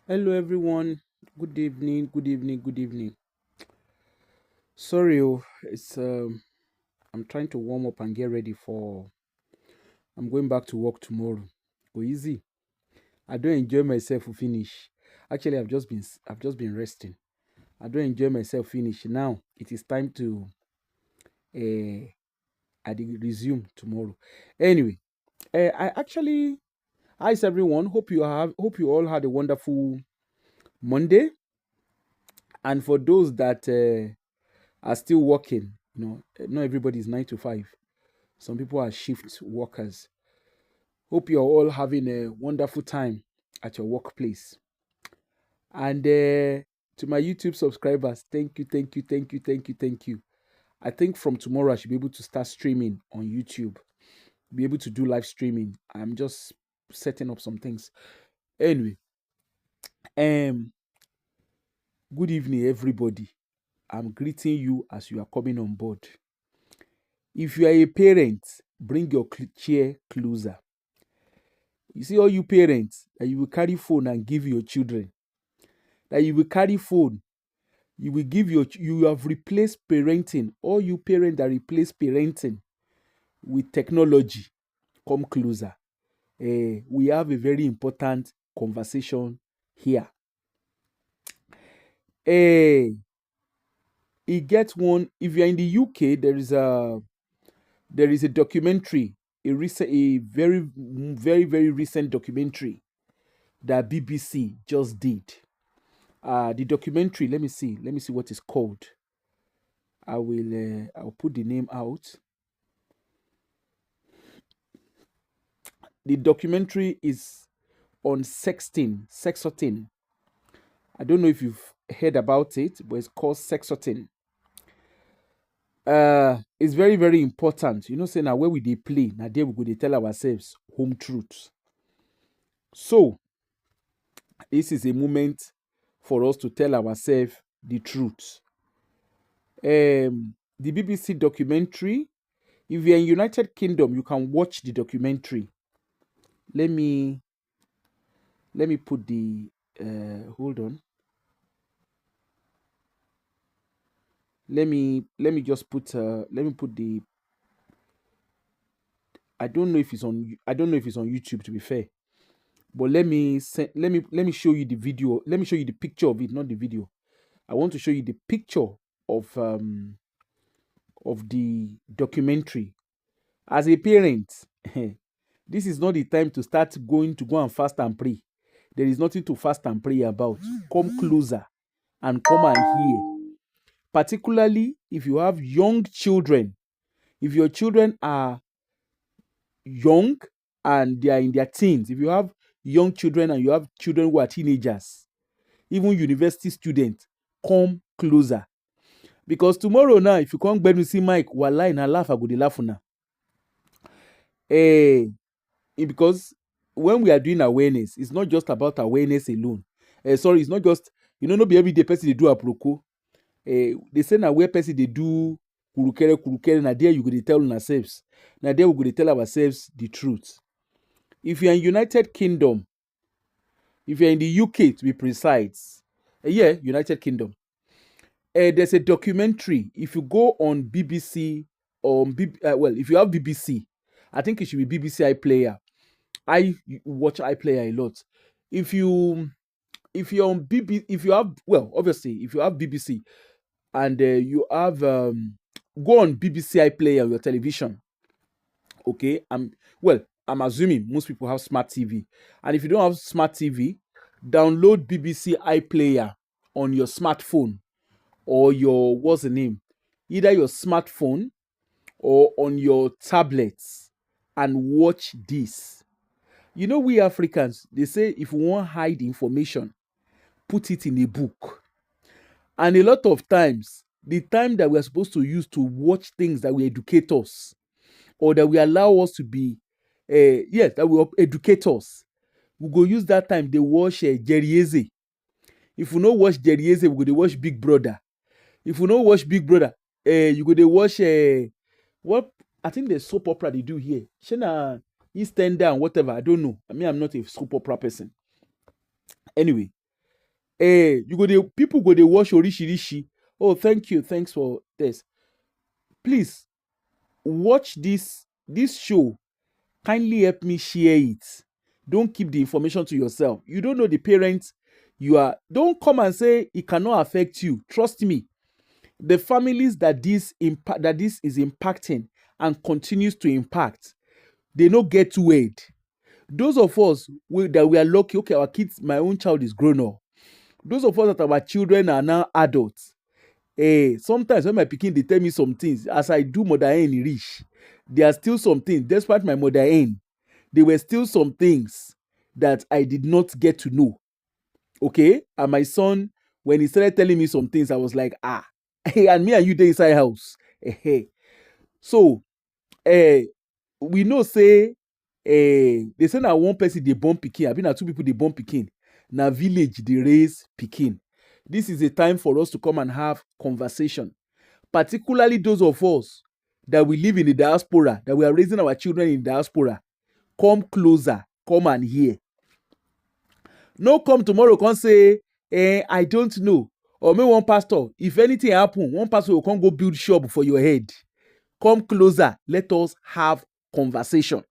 Hello, everyone. Good evening. Good evening. Good evening. Sorry, it's I'm trying to warm up and get ready for. I'm going back to work tomorrow. Go easy. I don't enjoy myself to finish. Actually, I've just been resting. I don't enjoy myself finish. Now it is time to uh resume tomorrow. Anyway, I actually how's everyone? Hope you all had a wonderful Monday. And for those that are still working. Not everybody is 9 to 5. Some people are shift workers. Hope you're all having a wonderful time at your workplace. And to my YouTube subscribers, thank you, thank you, thank you, thank you, thank you. I think from tomorrow I should be able to start streaming on YouTube, be able to do live streaming. I'm just setting up some things. Anyway, um, good evening, everybody. I'm greeting you as you are coming on board. If you are a parent, bring your chair closer. You see all you parents that you will carry phone and give your children. That you will carry phone, you will give you have replaced parenting. All you parents that replace parenting with technology, come closer. We have a very important conversation here. Eh, it gets one. If you're in the UK, there is a documentary, a very recent documentary that BBC just did. The documentary, let me see what it's called. I'll put the name out. The documentary is on sexting. I don't know if you've heard about it, but it's called sexting. It's very important. Say now where we they play, now there we go they tell ourselves home truths. So this is a moment for us to tell ourselves the truth. The BBC documentary. If you're in United Kingdom, you can watch the documentary. Let me put the hold on. Let me just put let me put the I don't know if it's on YouTube, to be fair. But let me show you the video. Let me show you the picture of it, not the video. I want to show you the picture of um of the documentary. As a parent, this is not the time to start going to go and fast and pray. There is nothing to fast and pray about. Come closer and come and hear. Particularly if you have young children. If your children are young and they are in their teens, if you have young children and you have children who are teenagers, even university students, come closer. Because tomorrow now, if you come back to see Mike, wallahi na laugh, I go dey laugh now. Eh, because when we are doing awareness, it's not just about awareness alone. Sorry, it's not just, no be everyday person they do aproko. They say na where person they do kurukere, na there you go dey tell ourselves. Na there we go dey tell ourselves the truth. If you're in United Kingdom, if you're in the UK to be precise, yeah, United Kingdom, there's a documentary. If you go on BBC or well, if you have BBC, I think it should be BBC iPlayer. I watch iPlayer a lot. If you if you're on if you have, well, obviously if you have BBC and you have go on BBC iPlayer on your television. Okay, I'm assuming most people have smart TV, and if you don't have smart TV, download BBC iPlayer on your smartphone or your what's the name, either your smartphone or on your tablets, and watch this. We Africans, they say if we want hide information, put it in a book. And a lot of times, the time that we're supposed to use to watch things that will educate us or that will allow us to be, yes, that will educate us, we go use that time. They watch Jerry Eze. If we no watch Jerry Eze, we go dey watch Big Brother. If we no watch Big Brother, you go dey watch what I think the soap opera they do here. Shana EastEnders and whatever. I don't know. I mean, I'm not a soap opera person. Anyway, you go dey people go dey watch orishirishi. Oh, thank you, thanks for this. Please watch this show. Kindly help me share it. Don't keep the information to yourself. You don't know the parents you are. Don't come and say it cannot affect you. Trust me. The families that this is impacting and continues to impact, they no get word. Those of us that we are lucky, okay, our kids, my own child is grown up. Those of us that our children are now adults. Sometimes when my pikin they tell me some things, as I do mother hen reach, there are still some things, despite my mother hen, there were still some things that I did not get to know. Okay, and my son, when he started telling me some things, I was like, and me and you dey inside house. So, we know say, they say na one person dey born pikin, abi na two people dey born pikin. Na village dey raise pikin. This is a time for us to come and have conversation, particularly those of us that we live in the diaspora, that we are raising our children in diaspora. Come closer, come and hear. No come tomorrow, come say, I don't know. Or maybe one pastor, if anything happen, one pastor will come go build shop for your head. Come closer, let us have conversation.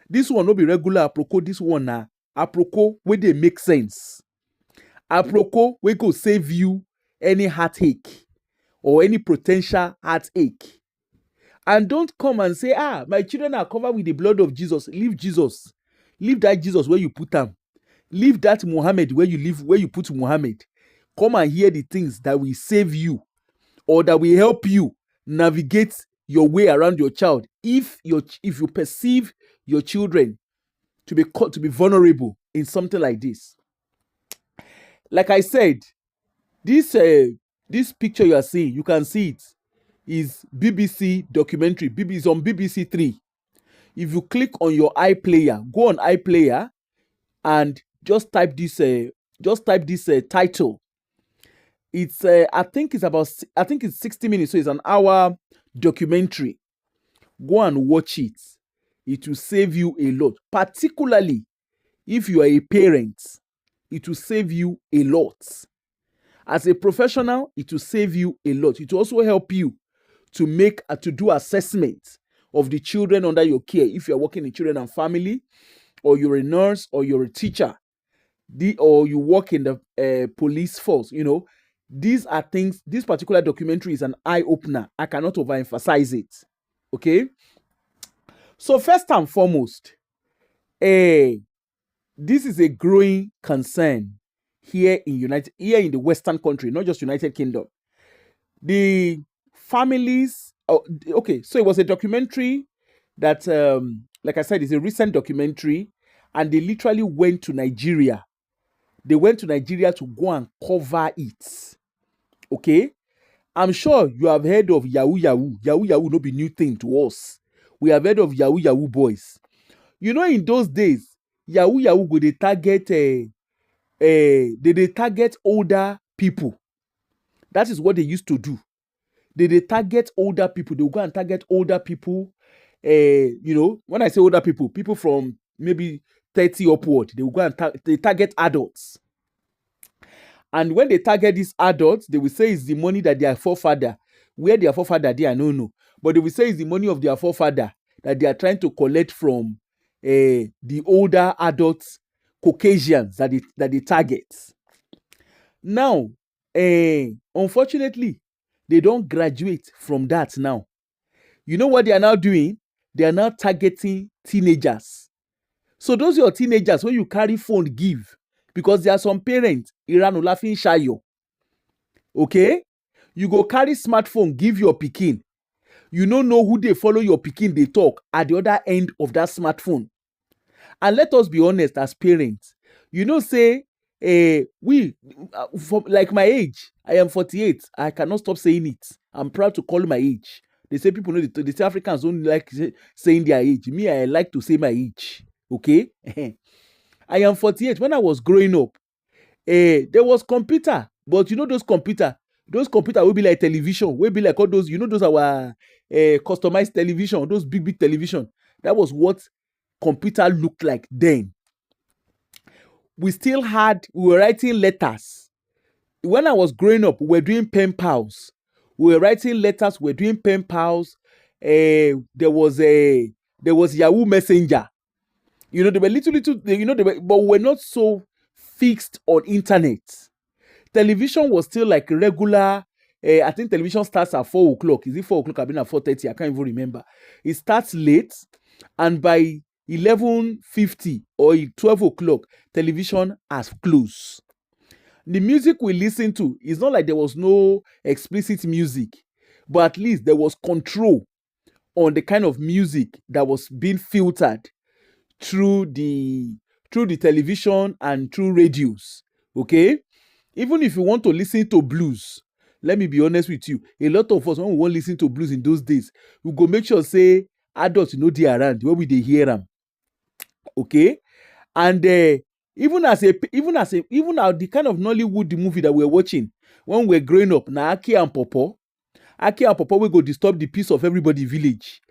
This one no be regular aproko, this one na aproko wey dey make sense. Aproko wey go save you any heartache or any potential heartache. And don't come and say, my children are covered with the blood of Jesus. Leave Jesus. Leave that Jesus where you put them. Leave that Muhammad where you put Muhammad. Come and hear the things that will save you or that will help you navigate your way around your child. If you perceive your children to be vulnerable in something like this. Like I said, this picture you are seeing, you can see it, is BBC documentary. Is on BBC 3. If you click on your iPlayer, go on iPlayer and just type this title. It's I think it's 60 minutes, so it's an hour documentary. Go and watch it. It will save you a lot, particularly if you are a parent. It will save you a lot. As a professional, it will save you a lot. It will also help you to do assessment of the children under your care. If you're working in children and family, or you're a nurse, or you're a teacher, or you work in the police force, these are things. This particular documentary is an eye-opener. I cannot overemphasize it. Okay? So first and foremost, this is a growing concern here in the Western country, not just United Kingdom. The families, okay, so it was a documentary that, like I said, is a recent documentary, and they literally went to Nigeria. They went to Nigeria to go and cover it. Okay? I'm sure you have heard of Yahoo Yahoo. Yahoo Yahoo no be new thing to us. We have heard of Yahoo Yahoo boys. In those days, Yahoo Yahoo go they target they target older people. That is what they used to do. They target older people. They will go and target older people. When I say older people, people from maybe 30 upward, they will go and they target adults. And when they target these adults, they will say it's the money that their forefather, where their forefather they, I don't know, but they will say it's the money of their forefather that they are trying to collect from the older adults, Caucasians that they target. Now, unfortunately, they don't graduate from that now. You know what they are now doing? They are now targeting teenagers. So those are your teenagers when you carry phone give, because there are some parents, Iranu laughing shayo. Okay? You go carry smartphone, give your pikin. You don't know who they follow your pikin, they talk at the other end of that smartphone. And let us be honest as parents. Say, like my age, I am 48. I cannot stop saying it. I'm proud to call my age. They say people know they say Africans don't like saying their age. Me, I like to say my age. Okay? I am 48. When I was growing up, there was computer. But those computer will be like television. Will be like all those, those our customized television, those big television. That was what computer looked like then. We were writing letters when I was growing up, we were doing pen pals. We were writing letters. We were doing pen pals. There was Yahoo Messenger. You know, they were little. You know, but we were not so fixed on internet. Television was still like regular. I think television starts at 4 o'clock. Is it 4 o'clock? I've been at 4:30. I can't even remember. It starts late, and by 11:50 or 12 o'clock, television has closed. The music we listen to is not like there was no explicit music, but at least there was control on the kind of music that was being filtered through the television and through radios. Okay, even if you want to listen to blues, let me be honest with you, a lot of us, when we want to listen to blues in those days, we go make sure say adults they around where we they hear them. Okay, and even now the kind of Nollywood movie that we're watching when we're growing up, now Aki and Popo will go disturb the peace of everybody village.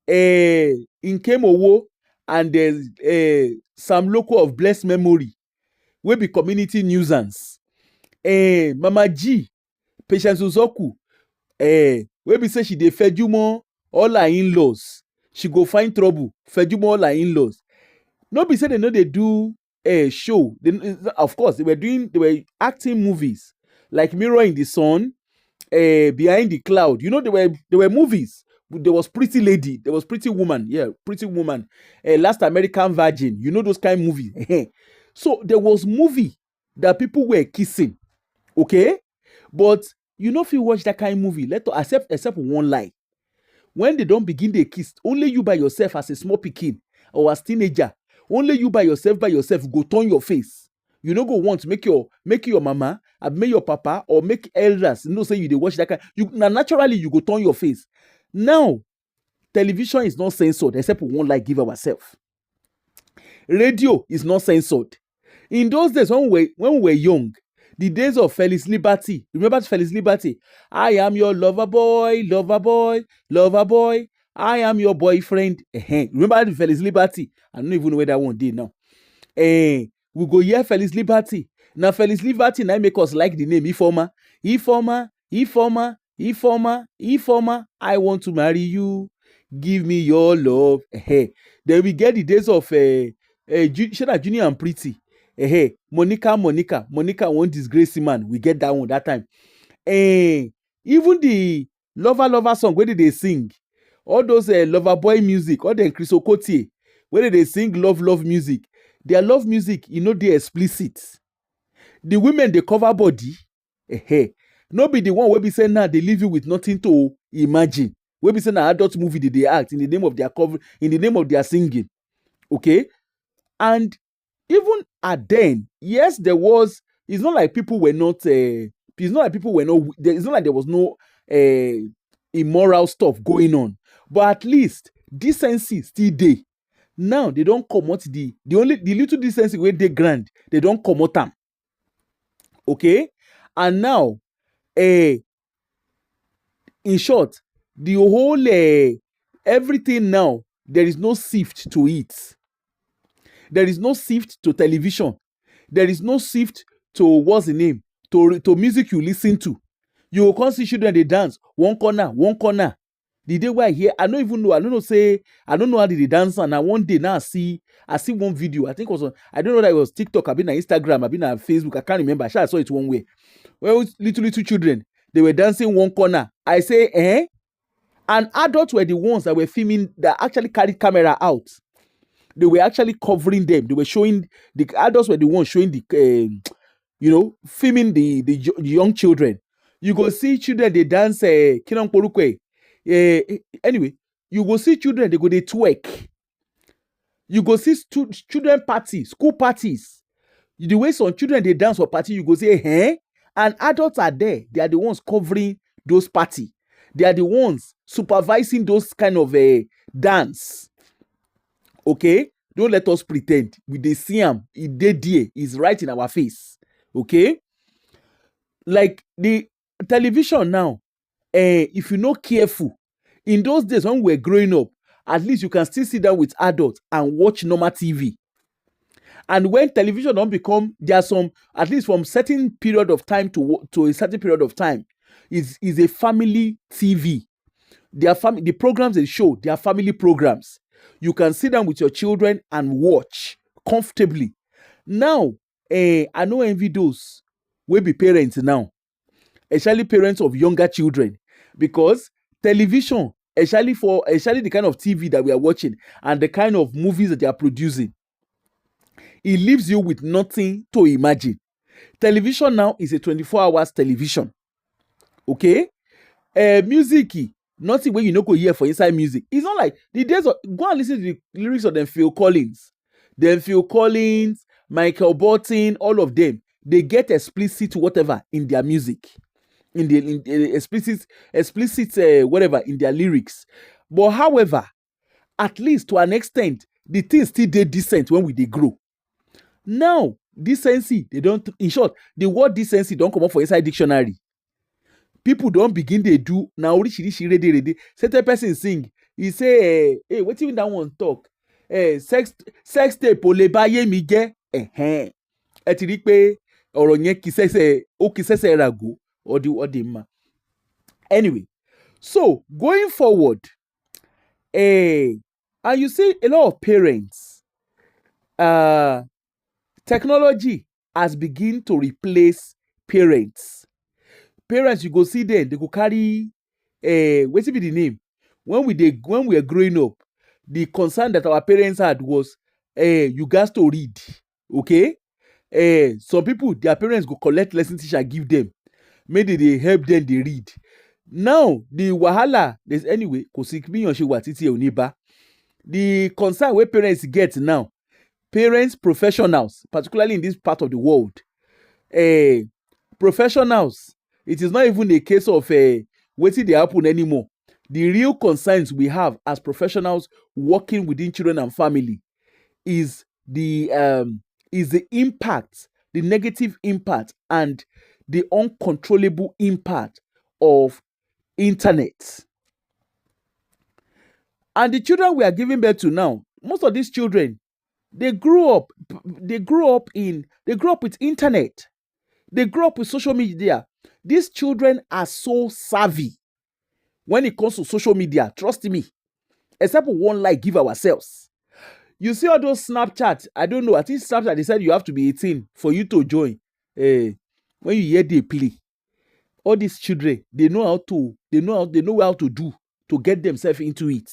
In Kemowo, and there's some local of blessed memory will be community nuisance. Mama G, Patience Uzoku, wey be say she dey fejumo all her in-laws. She go find trouble, fejumo all her in-laws. No be say they know they do a show. Of course, they were acting movies like Mirror in the Sun, Behind the Cloud. You know, they were movies. There was Pretty Lady, there was Pretty Woman, Pretty Woman, Last American Virgin. You know those kind of movies. So there was movie that people were kissing, okay? But you know if you watch that kind of movie, except one lie. When they don't begin the kiss, only you by yourself as a small pikin or as teenager, only you by yourself go turn your face. You no go want to make your mama, make your papa, or make elders say you dey watch that kind. Naturally you go turn your face. Now, television is not censored except we won't like give ourselves. Radio is not censored. In those days when we were young, the days of Feliz Liberty. Remember Feliz Liberty? I am your lover boy, lover boy, lover boy. I am your boyfriend. Remember the Feliz Liberty? I don't even know where that one did now. We go hear Feliz Liberty. Now Feliz Liberty now make us like the name Ifoma. Ifoma, Ifoma, Ifoma, Ifoma. I want to marry you. Give me your love. Then we get the days of Junior and Pretty. Monica won't disgrace man. We get that one that time. Even the lover song, where did they sing? All those lover boy music, all the Chris Okotie, where did they sing love music? Their love music, they explicit. The women they cover body. No be the one where be saying now they leave you with nothing to imagine. Where be saying an adult movie they act in the name of their cover, in the name of their singing. Okay, and even at then, yes, there was. It's not like people were not. It's not like people were not. It's not like there was no immoral stuff going on. But at least decency still there. Now they don't comot the little decency where they grant. They don't comot them. Okay, and now, in short, the whole everything now there is no sift to it. There is no sift to television. There is no sift to what's the name? To music you listen to. You will come see children they dance one corner. The day where I hear, I don't even know. I don't know how they dance. And I one day now I see one video. I think it was on. I don't know that it was TikTok. I've been on Instagram. I've been on Facebook. I can't remember. I saw it one way. Well, little children they were dancing one corner. I say, and adults were the ones that were filming that actually carried camera out. They were actually covering them. They were showing the adults were the ones showing the filming the young children. You go see children they dance Kinan Porukwe. Anyway, you go see children they go they twerk. You go see children parties, school parties. The way some children they dance for party, you go say, and adults are there. They are the ones covering those party. They are the ones supervising those kind of dance. Okay, don't let us pretend. We dey see him, he dead there, he's right in our face. Okay, like the television now. If you're not careful, in those days when we were growing up, at least you can still sit down with adults and watch normal TV. And when television don't become, there are some, at least from certain period of time to a certain period of time, is a family TV. The programs they show, they are family programs. You can sit down with your children and watch comfortably. Now, I know envy those will be parents now, especially parents of younger children, because television, especially the kind of TV that we are watching and the kind of movies that they are producing, it leaves you with nothing to imagine. Television now is a 24 hours television. Okay? Music, nothing where you know go hear for inside music. It's not like the days of, go and listen to the lyrics of them Phil Collins. Michael Bolton, all of them. They get explicit whatever in their music. In the explicit whatever in their lyrics. But however, at least to an extent, the things still dey decent when they grow. Now, decency, they don't, in short, the word decency don't come up for inside dictionary. People don't begin they do now. Ready. Certain person sing, he say, hey, what even that one talk? Sex tape o le baye mi jẹ́. Ẹ ti rí pé ọ̀rọ̀ yẹn kì í ṣẹ̀ṣẹ̀ rago ọdí ma. Anyway, so going forward, and you see a lot of parents, technology has begin to replace parents. Parents, you go see them, they go carry, what's be the name? When we were growing up, the concern that our parents had was, you guys to read, okay? Some people, their parents go collect lesson teacher, give them. Maybe they help them, they read. Now, the wahala, there's anyway, the concern where parents get now, parents, professionals, particularly in this part of the world, professionals, it is not even a case of waiting they happen anymore. The real concerns we have as professionals working within children and family is the impact, the negative impact, and the uncontrollable impact of internet. And the children we are giving birth to now, most of these children, they grew up with internet. They grew up with social media. These children are so savvy when it comes to social media. Trust me. Except we won't like give ourselves. You see all those Snapchat. I don't know. I think Snapchat, they said you have to be 18 for you to join. When you hear they play, all these children, they know how to do to get themselves into it.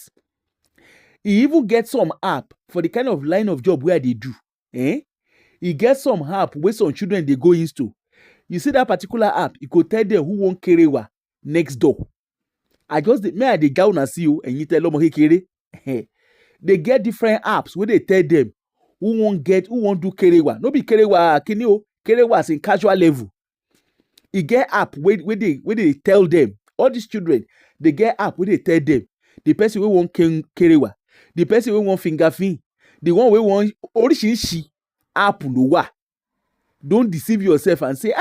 He even gets some app for the kind of line of job where they do. He gets some app where some children they go into. You see that particular app, it could tell them who won't carry what next door. I dey go and see you and you tell them kere. They get different apps where they tell them who won't do kerewa. No be kerewa kinio, kerewa is in casual level. He get app where they tell them, all these children, they get app where they tell them the person who won't kerewa, the person who won't finger fin, the one who won't orishirishi app lowa. Don't deceive yourself and say,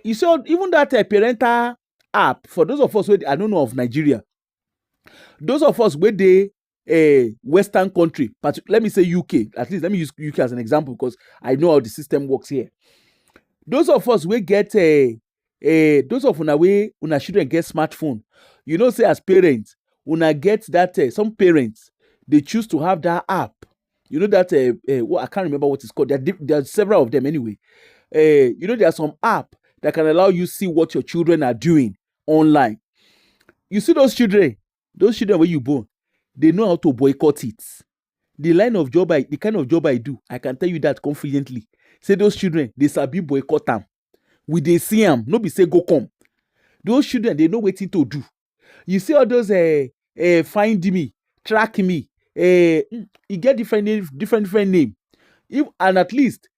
you saw even that parental app for those of us where I don't know of Nigeria. Those of us where they Western country, but let me say UK, at least let me use UK as an example because I know how the system works here. Those of us we get those of una way una children get smartphone. You know, say as parents, una get that some parents they choose to have that app. You know that I can't remember what it's called. There are several of them anyway. You know, there are some app that can allow you see what your children are doing online. You see those children where you born, they know how to boycott it. The kind of job I do, I can tell you that confidently. Say those children, they sabi boycott them. We they see them, no be say go come. Those children, they know what to do. You see all those find me, track me. You get different name. And at least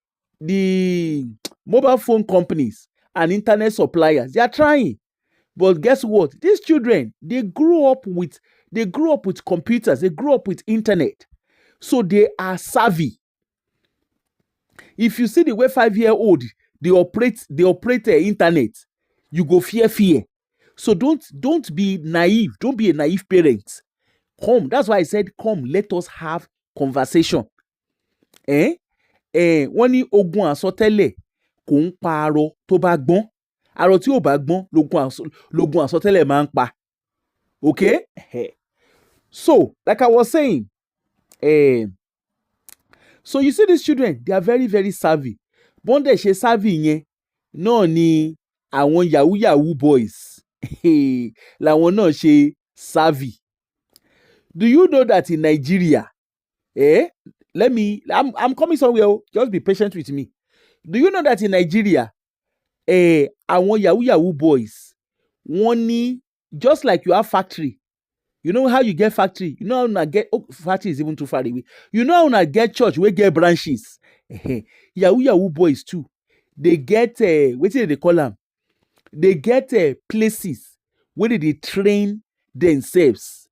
the mobile phone companies and internet suppliers, they are trying. But guess what? These children, they grew up with computers, they grew up with internet. So they are savvy. If you see the way 5-year-old they operate internet, you go fear. So don't be naive. Don't be a naive parent. Come. That's why I said, come, let us have conversation. wọ́n ní ogun àsọtẹ́lẹ̀ kò ń pa arọ tó bá gbọ́n, arọ tí ò bá gbọ́n lógun àsọtẹ́lẹ̀ máa ń pa. Okay? So, like I was saying, so you see these children, they are very, very savvy. Bọ́n dẹ̀ ṣe savvy yẹn náà ni àwọn yahoo boys làwọn náà ṣe savvy. Do you know that in Nigeria, I'm coming somewhere, just be patient with me. Do you know that in Nigeria, àwọn yahoo boys, wọ́n ní, just like you have factory, you know how you get factory, you know how una get, factory is even too far away, you know how una get church wey get branches. Yahoo boys too, they get wetin they call am, they get places where they train themselves.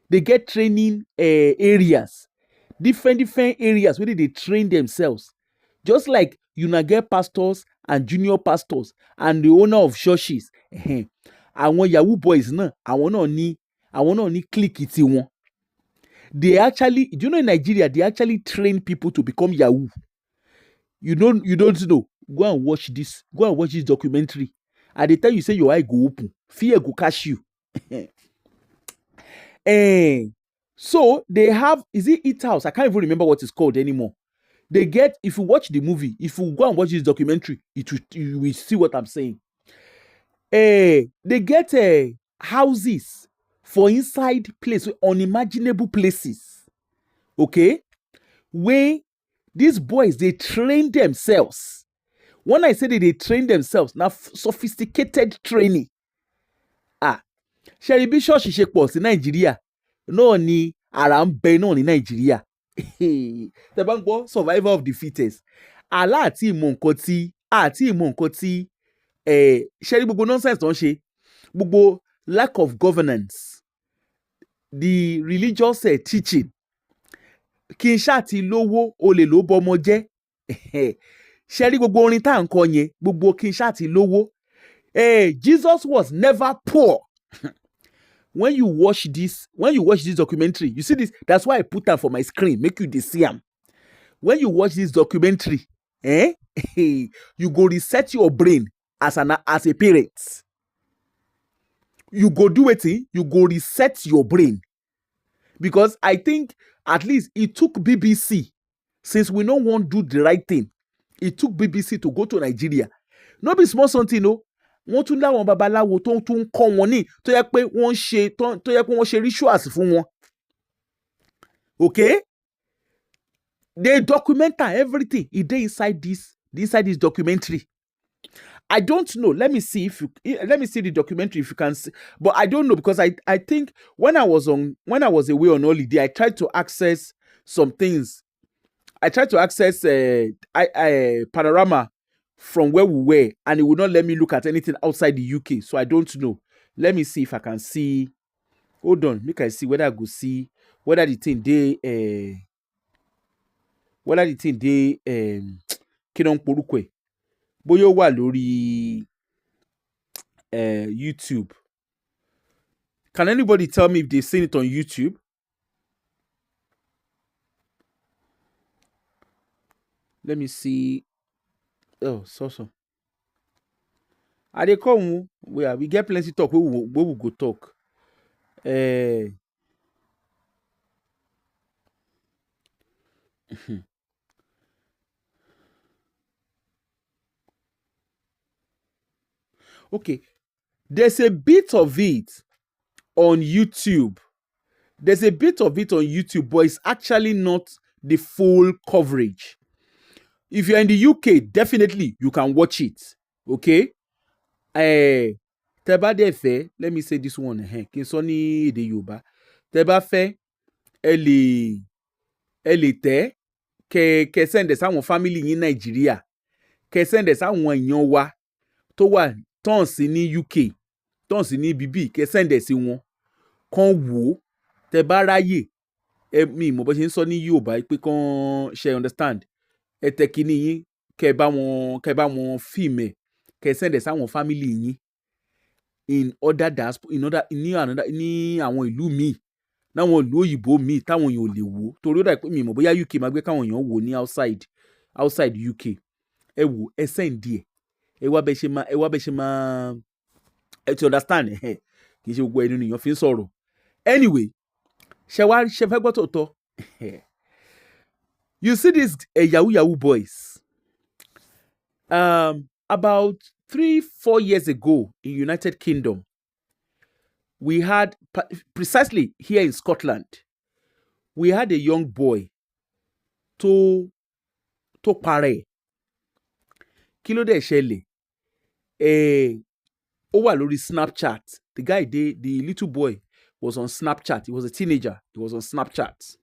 They get training areas, different areas where they train themselves. Just like you na get pastors and junior pastors and the owner of churches. Àwọn yahoo boys náà, àwọn náà ní clique ti wọn. They actually, do you know in Nigeria, they actually train people to become yahoo. You don't know. Go and watch this documentary. And they tell you, say your eye go open, fear go catch you. So they have, is it Eat House? I can't even remember what it's called anymore. They get, if you watch the movie, if you go and watch this documentary, you will see what I'm saying. They get houses for inside place, unimaginable places. Okay? Where these boys, they train themselves. When I say that they train themselves, now sophisticated training. Ṣé bí ṣọ́ọ̀ṣì ṣe pọ̀ sí Nàìjíríà náà ni ara ń bẹ náà ní Nàìjíríà. Tẹ́ bá ń gbọ́ survival of the fittest. Àti ìmọ̀ nǹkan tí ṣé gbogbo nonsense tó ń ṣe, gbogbo lack of governance, the religious teaching, kí n ṣáà ti lówó olè ló bọmọ jẹ́. Ṣé gbogbo orin tá à ń kọ yẹn, gbogbo kí n ṣáà ti lówó. Jesus was never poor. When you watch this documentary, you see this, that's why I put that for my screen, make you see am. When you watch this documentary, you go reset your brain as a parent. You go do it, you go reset your brain. Because I think at least it took BBC, since we don't want to do the right thing, it took BBC to go to Nigeria. No be small something, no. Wọ́n tún láwọn babaláwo tó tún kọ́ wọn ní tó yẹ pé wọ́n ṣe rituals fún wọn. Okay? They document everything. It dey inside this documentary. I don't know. Let me see the documentary if you can see. But I don't know, because I think when I was away on holiday, I tried to access some things. I tried to access Panorama from where we were, and it would not let me look at anything outside the UK. So I don't know. Let me see if I can see. Hold on, make I see whether I go see whether the thing dey Kinon Porukwe. Bóyá wà lórí YouTube. Can anybody tell me if they've seen it on YouTube? Let me see. Oh, so. I dey come. We get plenty talk. We will go talk. Okay. There's a bit of it on YouTube. But it's actually not the full coverage. If you're in the UK, definitely you can watch it. Okay? Tẹ́ bá dẹ̀ fẹ́, let me say this one. Kí n sọ ní èdè Yorùbá. Tẹ́ bá fẹ́, ẹ lè tẹ̀ kẹ́ send sáwọn family yín Nàìjíríà. Kẹ́ send sáwọn èèyàn wa tó wà tán sí ní UK, tán sí ní bíbí, kẹ́ send sí wọn. Kàn wò. Tẹ́ bá ráyè, mi mọ̀ bó ṣe ń sọ ní Yorùbá pé kàn ṣe understand. Ẹ tẹ kíní yín, kẹ́ bá wọn film ẹ̀, kẹ́ send sáwọn family yín in other diaspora, ní àwọn ìlú míì, láwọn ìlú òyìnbó míì táwọn èèyàn ò lè wò, torí ó dà pé mi mọ̀ bóyá UK máa gbé káwọn èèyàn wò ní outside outside UK. Ẹ wò ẹ send díẹ̀. Ẹ wá bẹ́ ṣe máa ẹ ti understand ẹ̀ kì í ṣe gbogbo ẹni nìyàn fi ń sọ̀rọ̀. Anyway, ṣe fẹ́ gbọ́ tòótọ́. You see these yahoo boys. About 3-4 years ago in United Kingdom, we had, precisely here in Scotland, we had a young boy tó parẹ́. Kí ló dé ṣẹlẹ̀? Ó wà lórí Snapchat. The little boy was on Snapchat. He was a teenager. He was on Snapchat.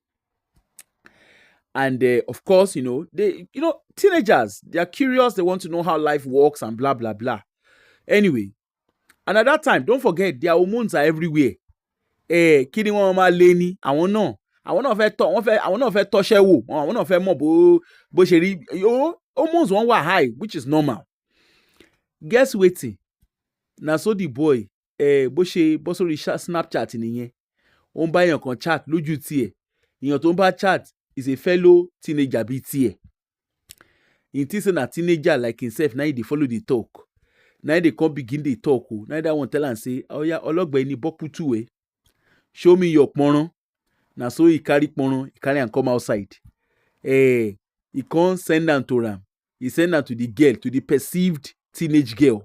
And of course, teenagers, they are curious. They want to know how life works and blah, blah, blah. Anyway, and at that time, don't forget, their hormones are everywhere. Kí ni wọ́n máa lé ní àwọn náà fẹ́ tọ́ṣẹ́ wò, àwọn náà fẹ́ mọ̀ bó ṣe rí. Hormones wọn wà high, which is normal. Guess wetin? Na so the boy bó sórí Snapchat nìyẹn. Ó ń bá èèyàn kan chat lójú tiẹ̀. Èèyàn tó ń bá chat is a fellow teenager bíi tiẹ̀. In think say na teenager like himself, na he dey follow the talk. Na he dey come begin dey talk o. Na that one tell am say, oya ọlọ́gbẹ́ni bọ́kútù ẹ̀. Show me your pọnran. Na so he carry pọnran, he carry am come outside. He can't send am to am. He send am to the girl, to the perceived teenage girl.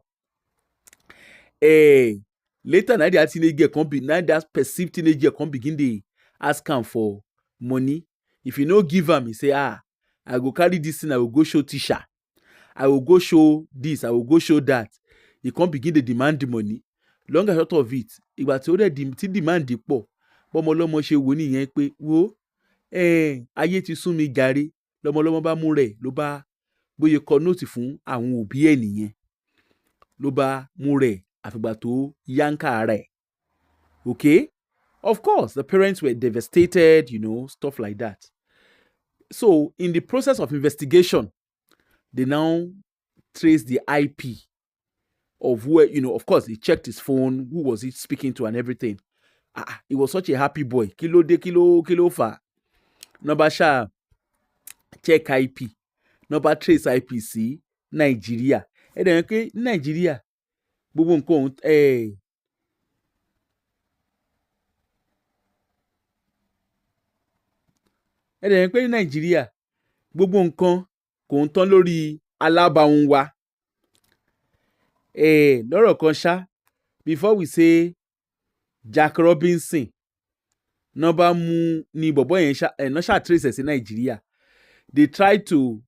Later, now that teenage girl that perceived teenage girl come begin dey ask am for money. If you no give am, he say, I go carry this thing, I will go show teacher. I will go show this, I will go show that. He come begin dey demand the money. Long and short of it, ìgbà tí ó dẹ̀ tí demand pọ̀, bọ́mọlọ́mọ ṣe wò nìyẹn pé wo ayé ti sún mi gàrí. Lọ́mọlọ́mọ bá mú rẹ̀ ló bá bóyá kọ nóòtì fún àwọn òbí ẹ̀ nìyẹn. Ló bá mú rẹ̀ àfìgbà tó yánká rẹ̀. Okay? Of course, the parents were devastated, stuff like that. So, in the process of investigation, they now traced the IP of where, of course, he checked his phone, who was he speaking to and everything. He was such a happy boy. Kilo fa. Number sha check IP. Number trace IP sí Nigeria. Then okay, Nigeria. Gbogbo nǹkan then pé Nigeria. Gbogbo nǹkan kò ń tán lórí alábàáhùn wa. Lọ́rọ̀ kan ṣá, before we say Jack Robinson, náà bá mú ní bọ̀bọ́ yẹn náà ṣá trace ẹ̀ sí Nigeria. They tried to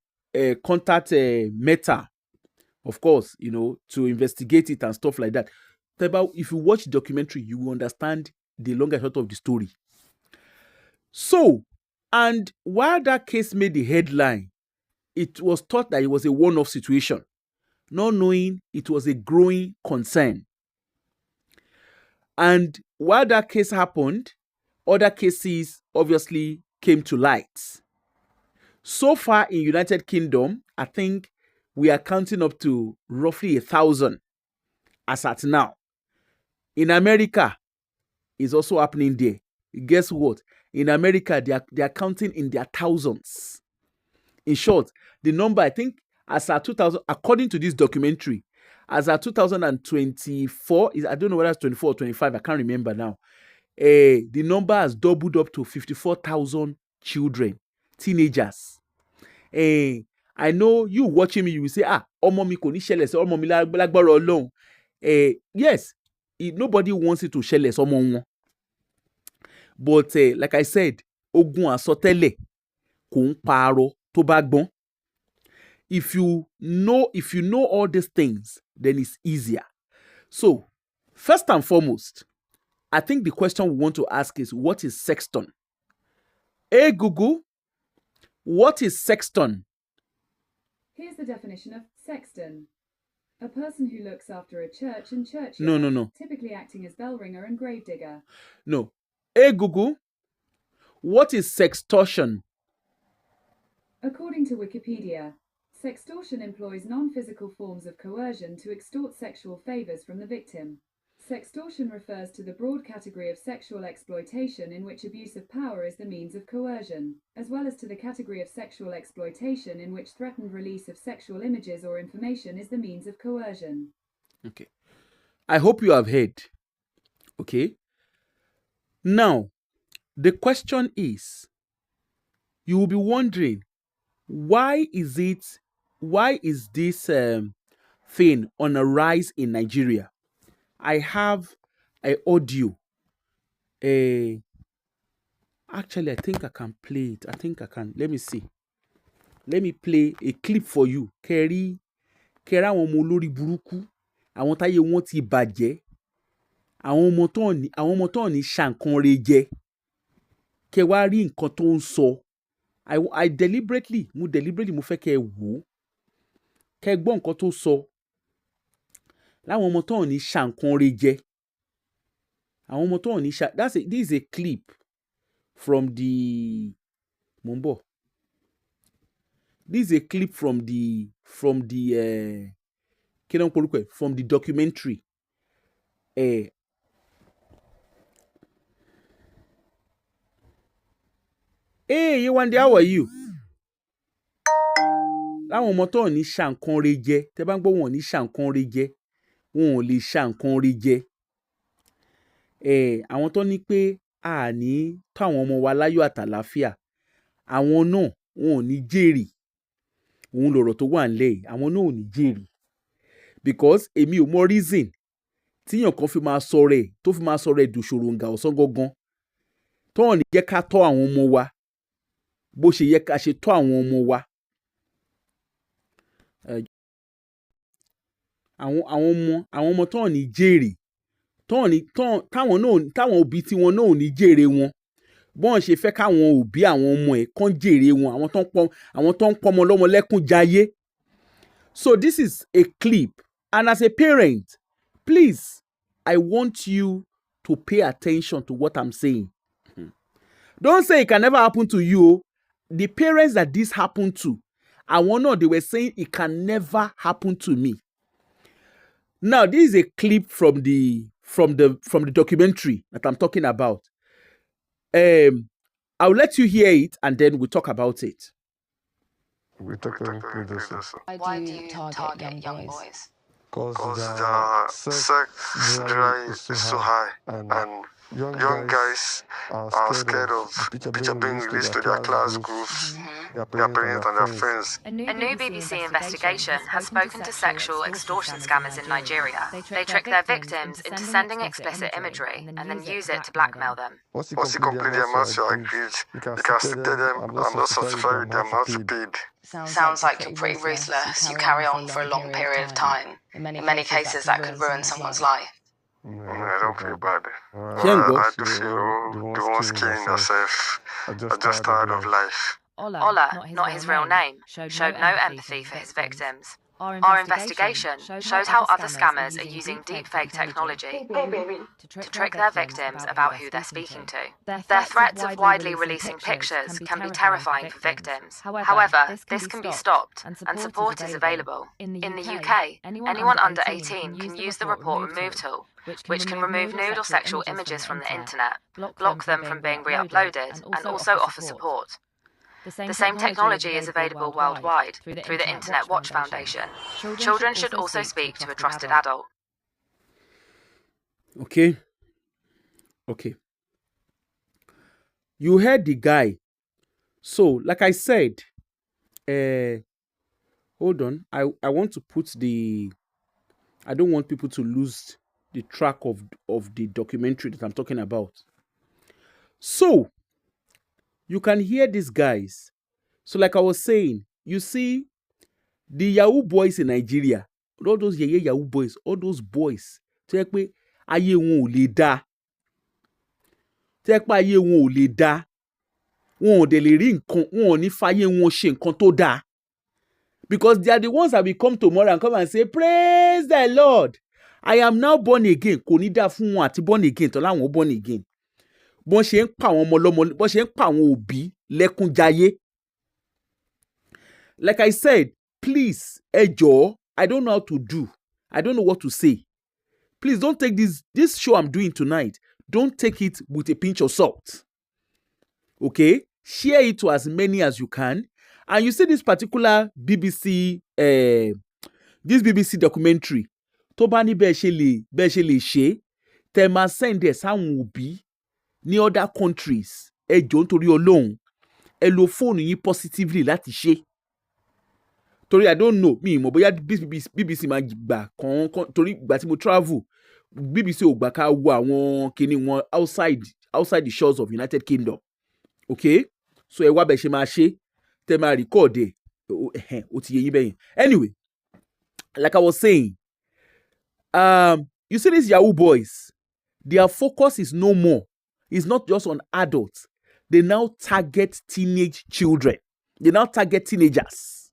contact Meta, of course, to investigate it and stuff like that. If you watch the documentary, you will understand the long and short of the story. So, and while that case made the headline, it was thought that it was a one-off situation, not knowing it was a growing concern. And while that case happened, other cases obviously came to light. So far in United Kingdom, I think we are counting up to roughly 1,000 as at now. In America, it's also happening there. Guess what? In America, they are counting in their thousands. In short, the number, I think, as at 2000, according to this documentary, as at 2024, I don't know whether it's 24 or 25, I can't remember now. The number has doubled up to 54,000 children, teenagers. I know you watching me, you will say, ọmọ mi kò ní ṣẹlẹ̀ sí ọmọ mi lágbára Ọlọ́run. Yes, nobody wants it to ṣẹlẹ̀ sọ́mọ wọn. But like I said, ogun àsọtẹ́lẹ̀ kò ń parọ́ tó bá gbọ́n. If you know all these things, then it's easier. So, first and foremost, I think the question we want to ask is, what is sexton? Hey Google, what is sexton? Here's the definition of sexton. A person who looks after a church and churchyard. No. Typically acting as bell ringer and grave digger. No. Hey Google, what is sextortion? According to Wikipedia, sextortion employs non-physical forms of coercion to extort sexual favors from the victim. Sextortion refers to the broad category of sexual exploitation in which abuse of power is the means of coercion, as well as to the category of sexual exploitation in which threatened release of sexual images or information is the means of coercion. Okay. I hope you have heard. Okay. Now, the question is, you will be wondering, why is this thing on a rise in Nigeria? I have an audio. Actually, I think I can play it. I think I can. Let me see. Let me play a clip for you. Kẹ́rí àwọn ọmọ olórí burúkú, àwọn táyé wọn ti bàjẹ́, àwọn ọmọ tó ní ṣàǹkan re jẹ. Kẹ́ wá rí nǹkan tó ń sọ. I deliberately mo fẹ́ kẹ́ wò ó. Kẹ́ gbọ́ nǹkan tó sọ. Láwọn ọmọ tó ní ṣàǹkan re jẹ. Àwọn ọmọ tó ní ṣà. This is a clip from the Mumbo. This is a clip from the documentary. Hey, Yewande, how are you? Láwọn ọmọ tó ní ṣàǹkan re jẹ. Tẹ́ bá ń gbọ́ wọn ní ṣàǹkan re jẹ. Wọn ò lè ṣàǹkan re jẹ. Àwọn tó ní pé a ní tó àwọn ọmọ wa láyọ̀ àtàlàáfíà. Àwọn náà wọn ò ní jèrè. Òun lọ̀rọ̀ tó wà nílẹ̀ yìí. Àwọn náà ò ní jèrè. Because èmi ò mọ reason tíyàn kan fi máa sọ rẹ̀ tó fi máa sọ rẹ̀ dòṣòròǹgà ọ̀sán gangan. Tó hàn ní jẹ́ ká tọ́ àwọn ọmọ wa bó ṣe yẹ ká ṣe tọ́ àwọn ọmọ wa. Àwọn ọmọ tó hàn ní jèrè. Táwọn òbí tí wọn náà ò ní jèrè wọn. Bọ́n ṣe fẹ́ káwọn òbí àwọn ọmọ ẹ̀ kán jèrè wọn. Àwọn tó ń pọmọ lọ́mọ lẹ́kún jayé. So this is a clip. And as a parent, please, I want you to pay attention to what I'm saying. Don't say it can never happen to you. The parents that this happened to, they were saying it can never happen to me. Now, this is a clip from the documentary that I'm talking about. I'll let you hear it and then we'll talk about it. We talk about this. Why do you target young boys? Because the sex drive is so high, and young guys are scared of picture being released to their class groups, their parents and their friends. A new BBC investigation has spoken to sexual extortion scammers in Nigeria. They trick their victims into sending explicit imagery and then use it to blackmail them. Once you complete the amount you agreed, you can still tell them I'm not satisfied with the amount you paid. Sounds like you're pretty ruthless. You carry on for a long period of time. In many cases, that could ruin someone's life. I don't feel bad. I do feel the ones killing themselves are just tired of life. Ola, not his real name, showed no empathy for his victims. Our investigation shows how other scammers are using deepfake technology to trick their victims about who they're speaking to. Their threats of widely releasing pictures can be terrifying for victims. However, this can be stopped, and support is available. In the UK, anyone under 18 can use the Report Remove tool, which can remove nude or sexual images from the internet, block them from being re-uploaded, and also offer support. The same technology is available worldwide through the Internet Watch Foundation. Children should also speak to a trusted adult. Okay. You heard the guy. So, like I said, hold on. I want to put I don't want people to lose the track of the documentary that I'm talking about. So, you can hear these guys. So like I was saying, you see the Yahoo boys in Nigeria, all those Yahoo boys, all those boys, tẹ́ pé ayé wọn ò lè dá. Tẹ́ pé ayé wọn ò lè dá. Wọn ò dẹ̀ lè rí nǹkan, wọn ò ní fàyè wọn ṣe nǹkan tó dá. Because they are the ones that will come tomorrow and come and say, praise the Lord. I am now born again. Kò ní dá fún wọn àti born again, tọ́lá wọn born again. Bọ́n ṣe ń pa àwọn ọmọ lọ́mọ, bọ́n ṣe ń pa àwọn òbí lẹ́kún jayé. Like I said, please, ẹ jọ̀ọ́, I don't know how to do. I don't know what to say. please don't take this show I'm doing tonight. Don't take it with a pinch of salt. Okay? Share it to as many as you can. And you see this particular BBC documentary. Tó bá ní bẹ́ẹ̀ ṣe lè ṣe, tẹ́ máa send ẹ̀ sáwọn òbí ní other countries. Ẹ jọ̀ọ́ nítorí Ọlọ́run. Ẹ lo fóònù yín positively láti ṣe. Torí I don't know, mi mọ̀ bóyá BBC máa gbà kan torí ìgbà tí mo travel, BBC ò gbà ká wo àwọn kinní wọn outside the shores of United Kingdom. Okay? So ẹ wá bẹ̀ ṣe máa ṣe, tẹ́ máa record ẹ̀, ó ti yé yín bẹ́yẹn. Anyway, like I was saying, you see these Yahoo boys, their focus is no more. It's not just on adults. They now target teenage children. They now target teenagers.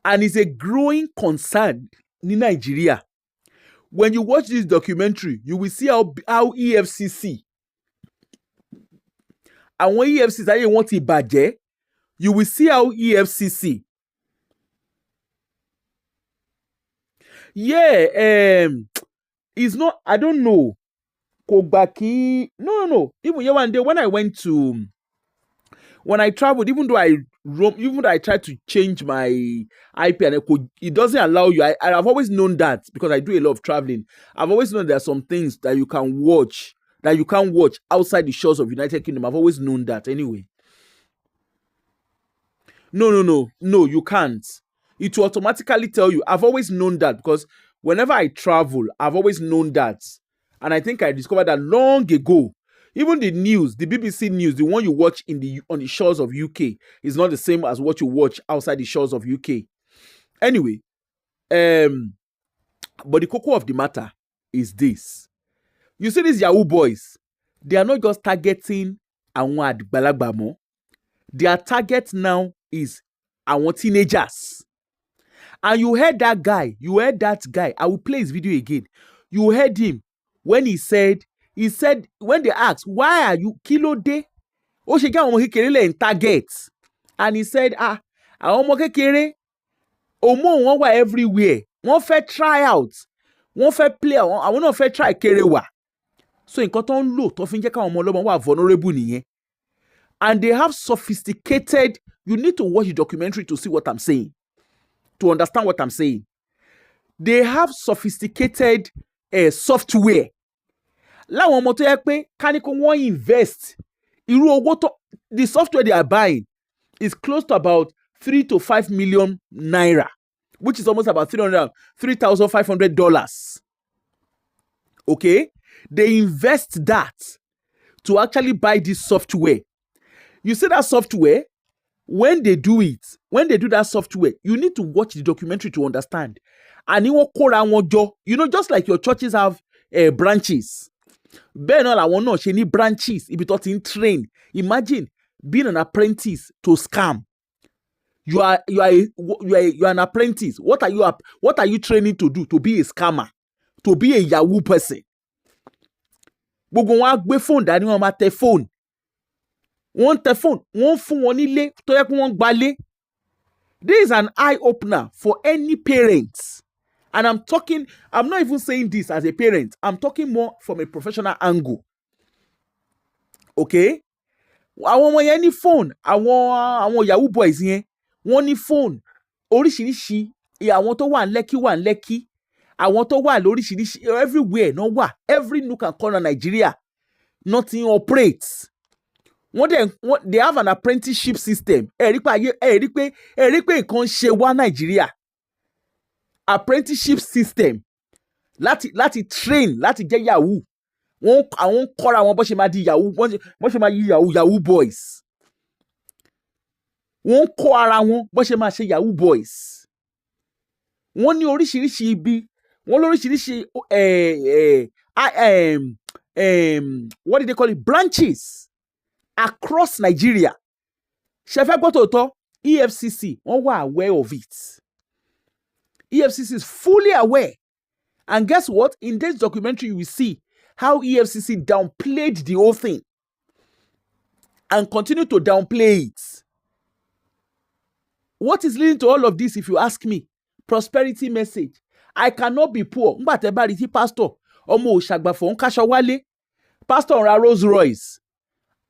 And it's a growing concern in Nigeria. When you watch this documentary, you will see how EFCC, and when EFCC say want to bàjẹ́, you will see how EFCC, it's not, I don't know. Kobaki, no. Even one day when I traveled, even though I tried to change my IP and it doesn't allow you. I've always known that because I do a lot of traveling. I've always known there are some things that you can watch that you can't watch outside the shores of United Kingdom. I've always known that anyway. No, you can't. It will automatically tell you. I've always known that because whenever I travel, I've always known that. And I think I discovered that long ago. Even the news, the BBC news, the one you watch on the shores of UK is not the same as what you watch outside the shores of UK. Anyway, but the cocoa of the matter is this. You see these Yahoo boys, they are not just targeting àwọn àgbàlagbà mọ́. Their target now is àwọn teenagers. And you heard that guy, I will play his video again. You heard him when he said, when they asked, why are you kílódé? Ó ṣe kí àwọn ọmọ kékeré lè ń target. And he said, àwọn ọmọ kékeré, hormone wọn wà everywhere. Wọ́n fẹ́ try out. Wọ́n fẹ́ play, àwọn náà fẹ́ try kéré wà. So nǹkan tó ń lò tó fi ń jẹ́ káwọn ọmọ ọlọ́mọ wà vulnerable nìyẹn. And they have sophisticated, you need to watch the documentary to see what I'm saying, to understand what I'm saying. They have sophisticated software. Láwọn ọmọ tó yẹ pé káníkó wọ́n invest irú owó tó, the software they are buying is close to about 3 to 5 million naira, which is almost about $3,500. Okay? They invest that to actually buy this software. You see that software, when they do that software, you need to watch the documentary to understand. And just like your churches have branches. Bẹ́ẹ̀ náà làwọn náà ṣe ní branches ibi tó ti ń train. Imagine being an apprentice to scam. You are an apprentice. What are you training to do? To be a scammer, to be a Yahoo person. Gbogbo wọn á gbé phone dání, wọn máa tẹ phone. Wọ́n tẹ phone, wọ́n fún wọn nílé tó yẹ kí wọ́n gbalé. This is an eye opener for any parents. And I'm not even saying this as a parent. I'm talking more from a professional angle. Okay? Àwọn ọmọ yẹn ní phone, àwọn Yahoo boys yẹn, wọ́n ní phone. Oríṣiríṣi, àwọn tó wà ní Lekki, àwọn tó wà lóríṣiríṣi, everywhere, no wà. Every nook and corner Nigeria, nothing operates. They have an apprenticeship system. Ẹ rí pé nǹkan ṣe wá Nigeria. Apprenticeship system láti train láti jẹ́ Yahoo. Àwọn kọ́ra wọn bó ṣe máa di Yahoo, bó ṣe máa yí Yahoo boys. Wọ́n kọ́ ara wọn bó ṣe máa ṣe Yahoo boys. Wọ́n ní oríṣiríṣi ibi, wọ́n lóríṣiríṣi what do they call it, branches across Nigeria. Ṣé fẹ́ gbọ́ tòótọ́? EFCC wọ́n wà aware of it. EFCC is fully aware. And guess what? In this documentary, you will see how EFCC downplayed the whole thing and continue to downplay it. What is leading to all of this, if you ask me? Prosperity message. I cannot be poor. Ngbà tẹ́ bá rí tí pastor ọmọ òṣàgbàfọ̀ ń káṣọ wálé, pastor ń ra Rolls Royce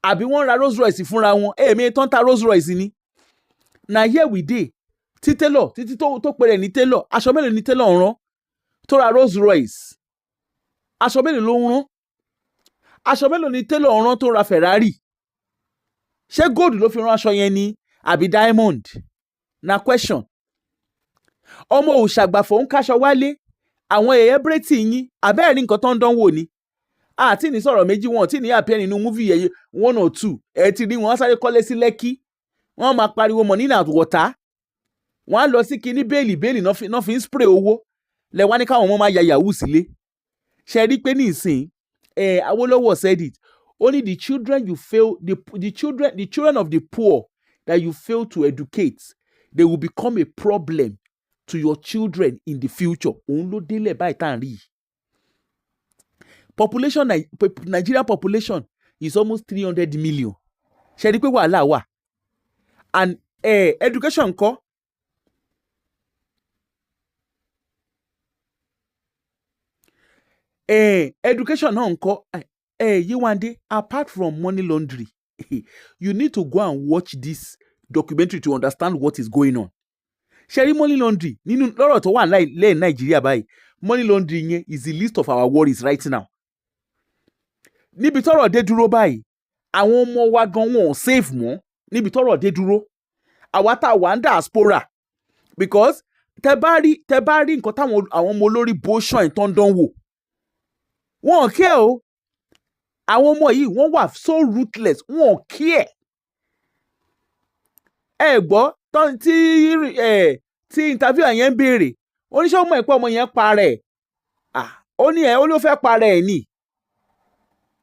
àbí wọ́n ra Rolls Royce fúnra wọn, èmi tó ń ta Rolls Royce ni. Na here we dey tí tailor títí tó pèrè ní tailor, aṣọ mélòó ní tailor ń rán tó ra Rolls Royce, aṣọ mélòó ló ń rán, aṣọ mélòó ní tailor ń rán tó ra Ferrari. Ṣé gold ló fi rán aṣọ yẹn ni àbí diamond? Na question. Ọmọ òṣàgbàfọ̀ ń káṣọ wálé, àwọn èèyàn bírètì yín àbẹ́ẹ̀ ní nǹkan tó ń dánwò ni. Àti ní sọ̀rọ̀ méjì wọn tí ní àpẹ́ nínú múfì yẹn 1 or 2 ẹ ti rí wọn sáré kọ́lé sí Lẹ́kí, wọ́n máa pariwo money na water, wọ́n á lọ sí kinní bẹ́ẹ̀lì náà fi ń spray owó lẹ́wọ́n ní káwọn ọmọ máa ya yahoo sílé. Ṣe rí pé ní ìsìn Awólọ́wọ̀ said it, only the children you fail, the children of the poor that you fail to educate, they will become a problem to your children in the future. Òun ló délẹ̀ báyìí tá à ń rí. Nigeria population is almost 300 million. Ṣe rí pé wàhálà wà. And education ńkọ́? Education náà ńkọ́? Yewande, apart from money laundry, you need to go and watch this documentary to understand what is going on. Ṣé rí money laundry nínú lọ́rọ̀ tó wà lẹ́yìn Nàìjíríà báyìí, money laundry yẹn is the list of our worries right now. Níbi tọ́rọ̀ dé dúró báyìí, àwọn ọmọ wa gan wọn ò safe mọ́ níbi tọ́rọ̀ dé dúró. Àwa tá wà ń diaspora, because tẹ bá rí nǹkan táwọn àwọn ọmọ olórí bóṣán tó ń dánwò, wọn ò care o. Àwọn ọmọ yìí wọ́n wà so ruthless, wọn ò care. Ẹ gbọ́ tí interview yẹn ń béèrè, oníṣẹ́ ọmọ ẹ̀pọ̀ ọmọ yẹn parẹ́, ó ní ó ló fẹ́ parẹ́ ẹ̀ ni.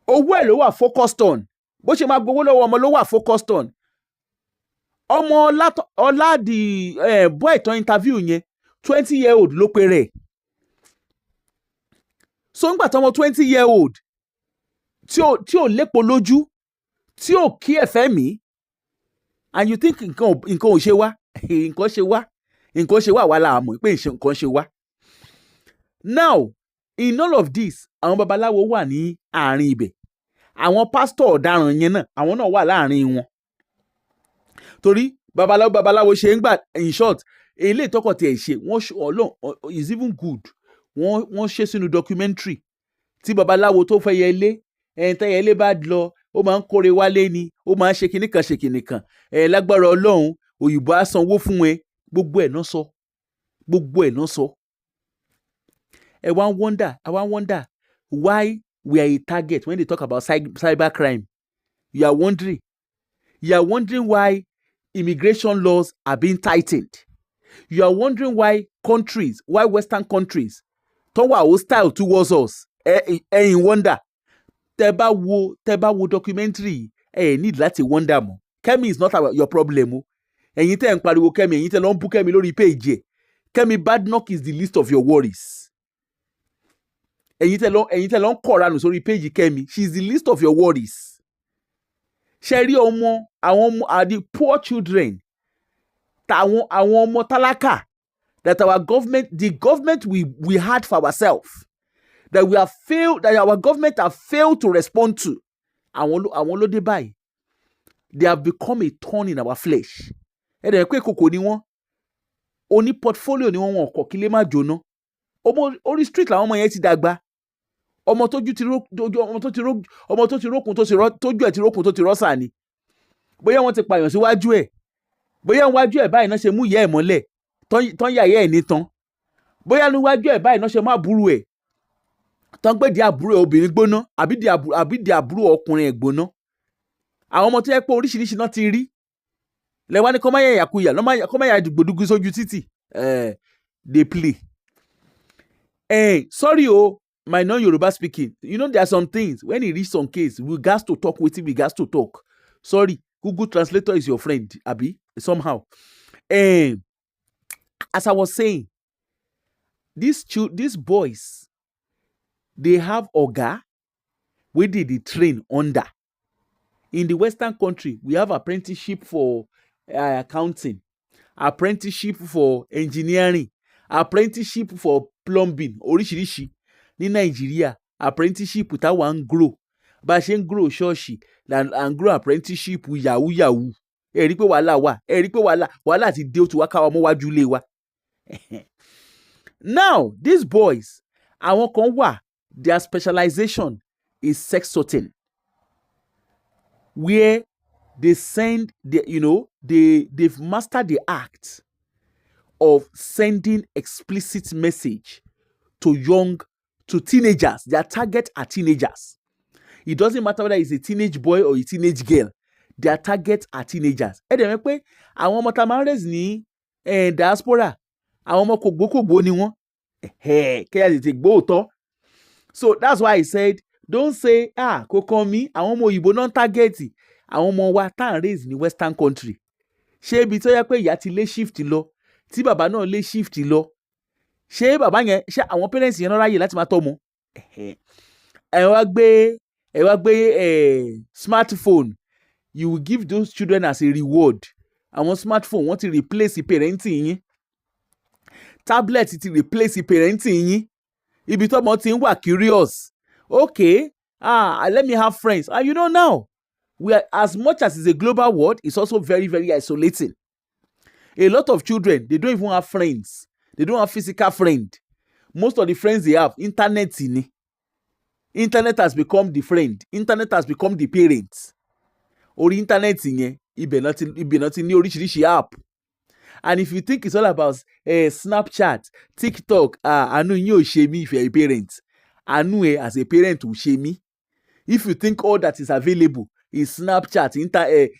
Owó ẹ̀ ló wà focused on, bó ṣe máa gbowó lọ́wọ́ ọmọ ló wà focused on. Ọmọ ọlá di boy tó interview yẹn 20-year-old ló pe rẹ̀. So ńgbà tọmọ 20-year-old tí ò lépo lójú, tí ò kí ẹ̀fẹ́ mi, and you think nǹkan ò ṣe wá, nǹkan ṣe wá wà láàmú pé nǹkan ṣe wá. Now in all of this, àwọn babaláwo wà ní àárín ibẹ̀, àwọn pastor ọ̀daràn yẹn náà àwọn náà wà láàárín wọn. Torí babaláwo ṣe ń gbà, in short, eléyìí tọkọ tiẹ̀ ṣe wọ́n is even good, wọ́n ṣe sínú documentary tí babaláwo tó fẹ́ yẹlé, tẹ́yẹlé bá lọ ó máa ń kóre wálé ni, ó máa ń ṣe kinní kan lágbára Ọlọ́run òyìnbó á sanwó fún ẹ, gbogbo ẹ̀ náà sọ. I wonder why we are a target when they talk about cyber crime. You are wondering why immigration laws are being tightened. You are wondering why Western countries tó wà hostile towards us. In wonder. Tẹ́ bá wo documentary, need láti wonder mọ́. Kẹ́mi is not your problem o. Ẹ̀yin tẹ́ ń pariwo Kẹ́mi, ẹ̀yin tẹ́ lọ ń bú Kẹ́mi lórí page ẹ̀. Kẹ́mi Badnoch is the least of your worries. Ẹ̀yin tẹ́ lọ ń kọ̀ranù sórí page Kẹ́mi, she is the least of your worries. Ṣé rí àwọn ọmọ are the poor children, àwọn ọmọ tálákà that the government we had for ourselves, that our government have failed to respond to. Àwọn ló dé báyìí. They have become a thorn in our flesh. Ẹ̀rẹ̀ pé kòkò ni wọ́n, oní portfolio ni wọ́n kọ̀ kí lè má jóná. Orí street làwọn ọmọ yẹn ti dàgbà. Ọmọ tó ti rókun tójú ẹ̀ ti rókun tó ti rọ́sà ni. Bóyá wọ́n ti pààyàn síwájú ẹ̀, bóyá níwájú ẹ̀ báyìí náà ṣe mú ìyá ẹ̀ mọ́lẹ̀ tán yà ìyá ẹ̀ ní tán, bóyá níwájú ẹ̀ báyìí náà ṣe má burú ẹ̀ tán gbé di àbúrò ẹ̀ obìnrin gbóná àbí di àbúrò ọkùnrin ẹ̀ gbóná. Àwọn ọmọ tó yẹ pé oríṣiríṣi náà ti rí lẹ́wọ́n ní kọ́ máa yẹ ìyàkuyà kọ́ máa yà dùgbòdùgbò sójú títì. They play. Sorry my non-Yoruba speaking, you know there are some things when e reach some case we gas to talk wetin we gas to talk. Sorry, Google Translator is your friend abi somehow. As I was saying, these boys, they have oga wey dey train under. In the Western country, we have apprenticeship for accounting, apprenticeship for engineering, apprenticeship for plumbing oríṣiríṣi ní Nàìjíríà, apprenticeship táwa ń grow bá a ṣe ń grow ṣọ́ọ̀ṣì and grow apprenticeship yahoo yahoo ẹ rí pé wàhálà wà, ẹ rí pé wàhálà ti dé ó ti wá káwa mọ́ wájú ilé wa. Now these boys àwọn kan wà their specialization is sex sorting, where they send they've mastered the act of sending explicit message to teenagers. Their target are teenagers. It doesn't matter whether it's a teenage boy or a teenage girl. Their target are teenagers. Ẹ dẹ̀ mọ̀ pé àwọn ọmọ tá a máa ń raise ní diaspora àwọn ọmọ kògbókògbó ni wọ́n. Kẹ́yà tètè gbóòótọ́. So that's why I said don't say kò kàn mí àwọn ọmọ òyìnbó náà ń target àwọn ọmọ wa tá à ń raise ní western country. Ṣé ibi tó yẹ pé ìyá ti lé shift lọ tí bàbá náà lé shift lọ ṣé bàbá yẹn ṣé àwọn parents yẹn náà ráyè láti máa tọ́ ọmọ. ẹ wá gbé smartphone you will give those children as a reward. Àwọn smartphone wọ́n ti replace parenting yín, tablet ti replace parenting yín, ibi tọ́mọ ti ń wà curious. Okay, let me have friends. And you know now we are, as much as it's a global world, it's also very very isolating. A lot of children, they don't even have friends. They don't have physical friend. Most of the friends they have, internet ni. Internet has become the friend. Internet has become the parents. Orí internet yẹn, ibẹ̀ náà ti ní oríṣiríṣi app. And if you think it's all about Snapchat, TikTok, àánú yín ò ṣe mí if you're a parent. Àánú ẹ as a parent ò ṣe mí. If you think all that is available is Snapchat,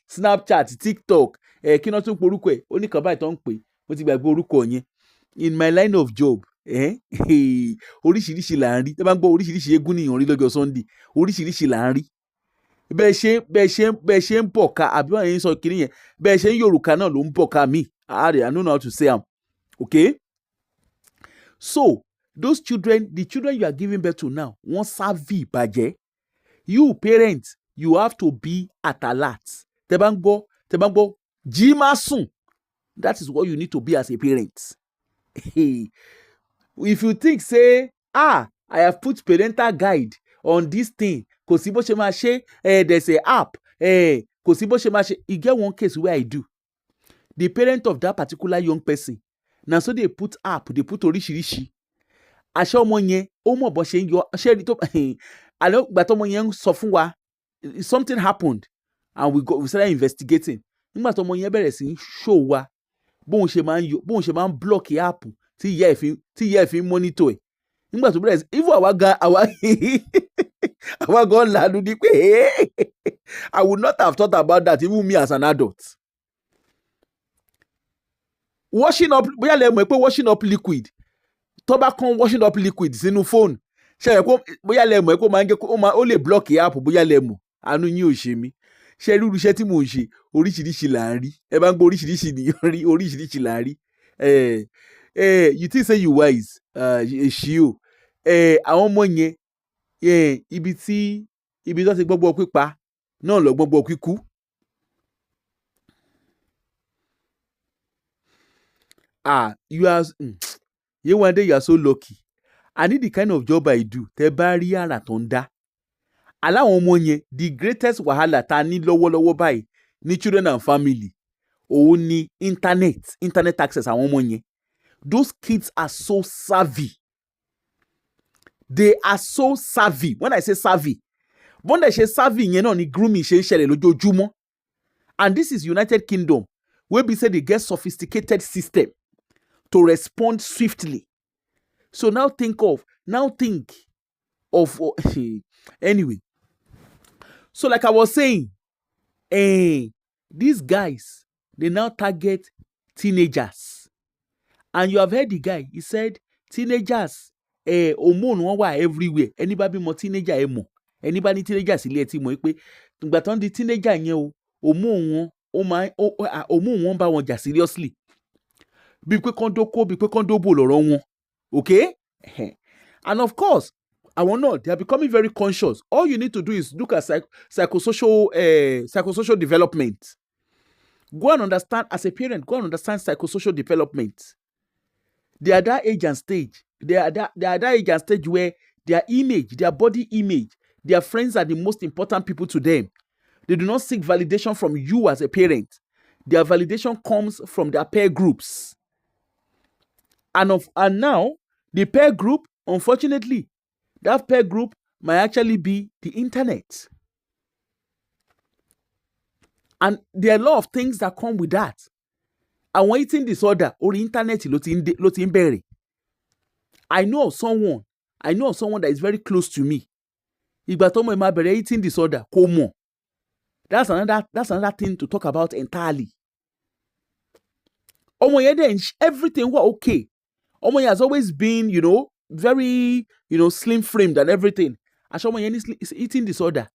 Snapchat, TikTok, kí náà tún porúkọ ẹ̀ ó ní kan báyìí tó ń pè mo ti gbàgbé orúkọ yẹn. In my line of job oríṣiríṣi là ń rí tẹ́ bá ń gbọ́ oríṣiríṣi eégún nìyàn rí lọ́jọ́ Sunday oríṣiríṣi là ń rí bẹ́ẹ̀ ṣe ń bọ̀ ká àbí wọ́n yẹn ń sọ kiri yẹn bẹ́ẹ̀ ṣe ń Yorùbá náà ló ń bọ̀ ká mi I don't know how to say am. Okay, so those children, the children you are giving birth to now wọ́n savvy bàjẹ́. You parents, you have to be at alert. Tẹ́ bá ń gbọ́ jí má sùn. That is what you need to be as a parent. If you think say I have put parental guide on this thing kò sí bó ṣe máa ṣe there's a app kò sí bó ṣe máa ṣe. E get one case where I do. The parent of that particular young person na so they put app, they put oríṣiríṣi. Àṣẹ ọmọ yẹn ó mọ̀ bó ṣe ń yọ ṣé ẹni tó àlọ́ ìgbà tó ọmọ yẹn ń sọ fún wa something happened and we started investigating. Nígbà tó ọmọ yẹn bẹ̀rẹ̀ sí í show wa bóun ṣe máa ń block app tí ìyá ẹ̀ fi ń monitor ẹ̀. Nígbà tó bẹ̀rẹ̀ sí even àwa gan lanu ni pé I would not have thought about that even me as an adult. Washing up bóyá lè mọ̀ pé washing up liquid tó bá kán washing up liquid sínú phone ṣe é kó bóyá lè mọ̀ pé ó máa ń jẹ́ ó lè block app bóyá lè mọ̀ àánú yín ò ṣe mí. Ṣé irú iṣẹ́ tí mò ń ṣe oríṣiríṣi là ń rí ẹ bá ń gbọ́ oríṣiríṣi nìyẹn rí oríṣiríṣi là ń rí. You think say you wise èṣì o àwọn ọmọ yẹn ibi tó ti gbọ́gbọ́ pípa náà lọ gbọ́gbọ́ kíkú. Yewande, you are so lucky. I need the kind of job I do. Tẹ́ bá rí àrà tó ń dá. Aláwọn ọmọ yẹn the greatest wahala ta ní lọ́wọ́lọ́wọ́ báyìí ní children and family òun ni internet access àwọn ọmọ yẹn. Those kids are so savvy. They are so savvy. When I say savvy, when they say savvy yẹn náà ni grooming ṣe ń ṣẹlẹ̀ lójoojúmọ́. And this is United Kingdom where we say they get sophisticated system to respond swiftly. So now think of anyway. So like I was saying, these guys, they now target teenagers. And you have heard the guy, he said, teenagers, hormone wọn wà everywhere. Anybody bímọ teenager ẹ mọ̀. Anybody teenager sílé ẹ ti mọ̀ pé ìgbà tán di teenager yẹn o, hormone wọn bá wọn jà seriously. Bí pé kán dóko, bí pé kán dóbò lọ́rọ̀ wọn. Okay? And of course, I will not. They are becoming very conscious. All you need to do is look at psychosocial development. Go and understand as a parent. Go and understand psychosocial development. They are that age and stage. They are that age and stage where their image, their body image, their friends are the most important people to them. They do not seek validation from you as a parent. Their validation comes from their peer groups. And now, the peer group, unfortunately, that peer group might actually be the internet. And there are a lot of things that come with that. Àwọn eating disorder orí internet ló ti ń bẹ̀rẹ̀. I know of someone that is very close to me. Ìgbà tọ́mọ ẹ̀ máa bẹ̀rẹ̀ eating disorder kò mọ̀. That's another thing to talk about entirely. Ọmọ yẹn dẹ̀ everything was okay. Ọmọ yẹn has always been, very, slim framed and everything. Àṣọ ọmọ yẹn is eating disorder.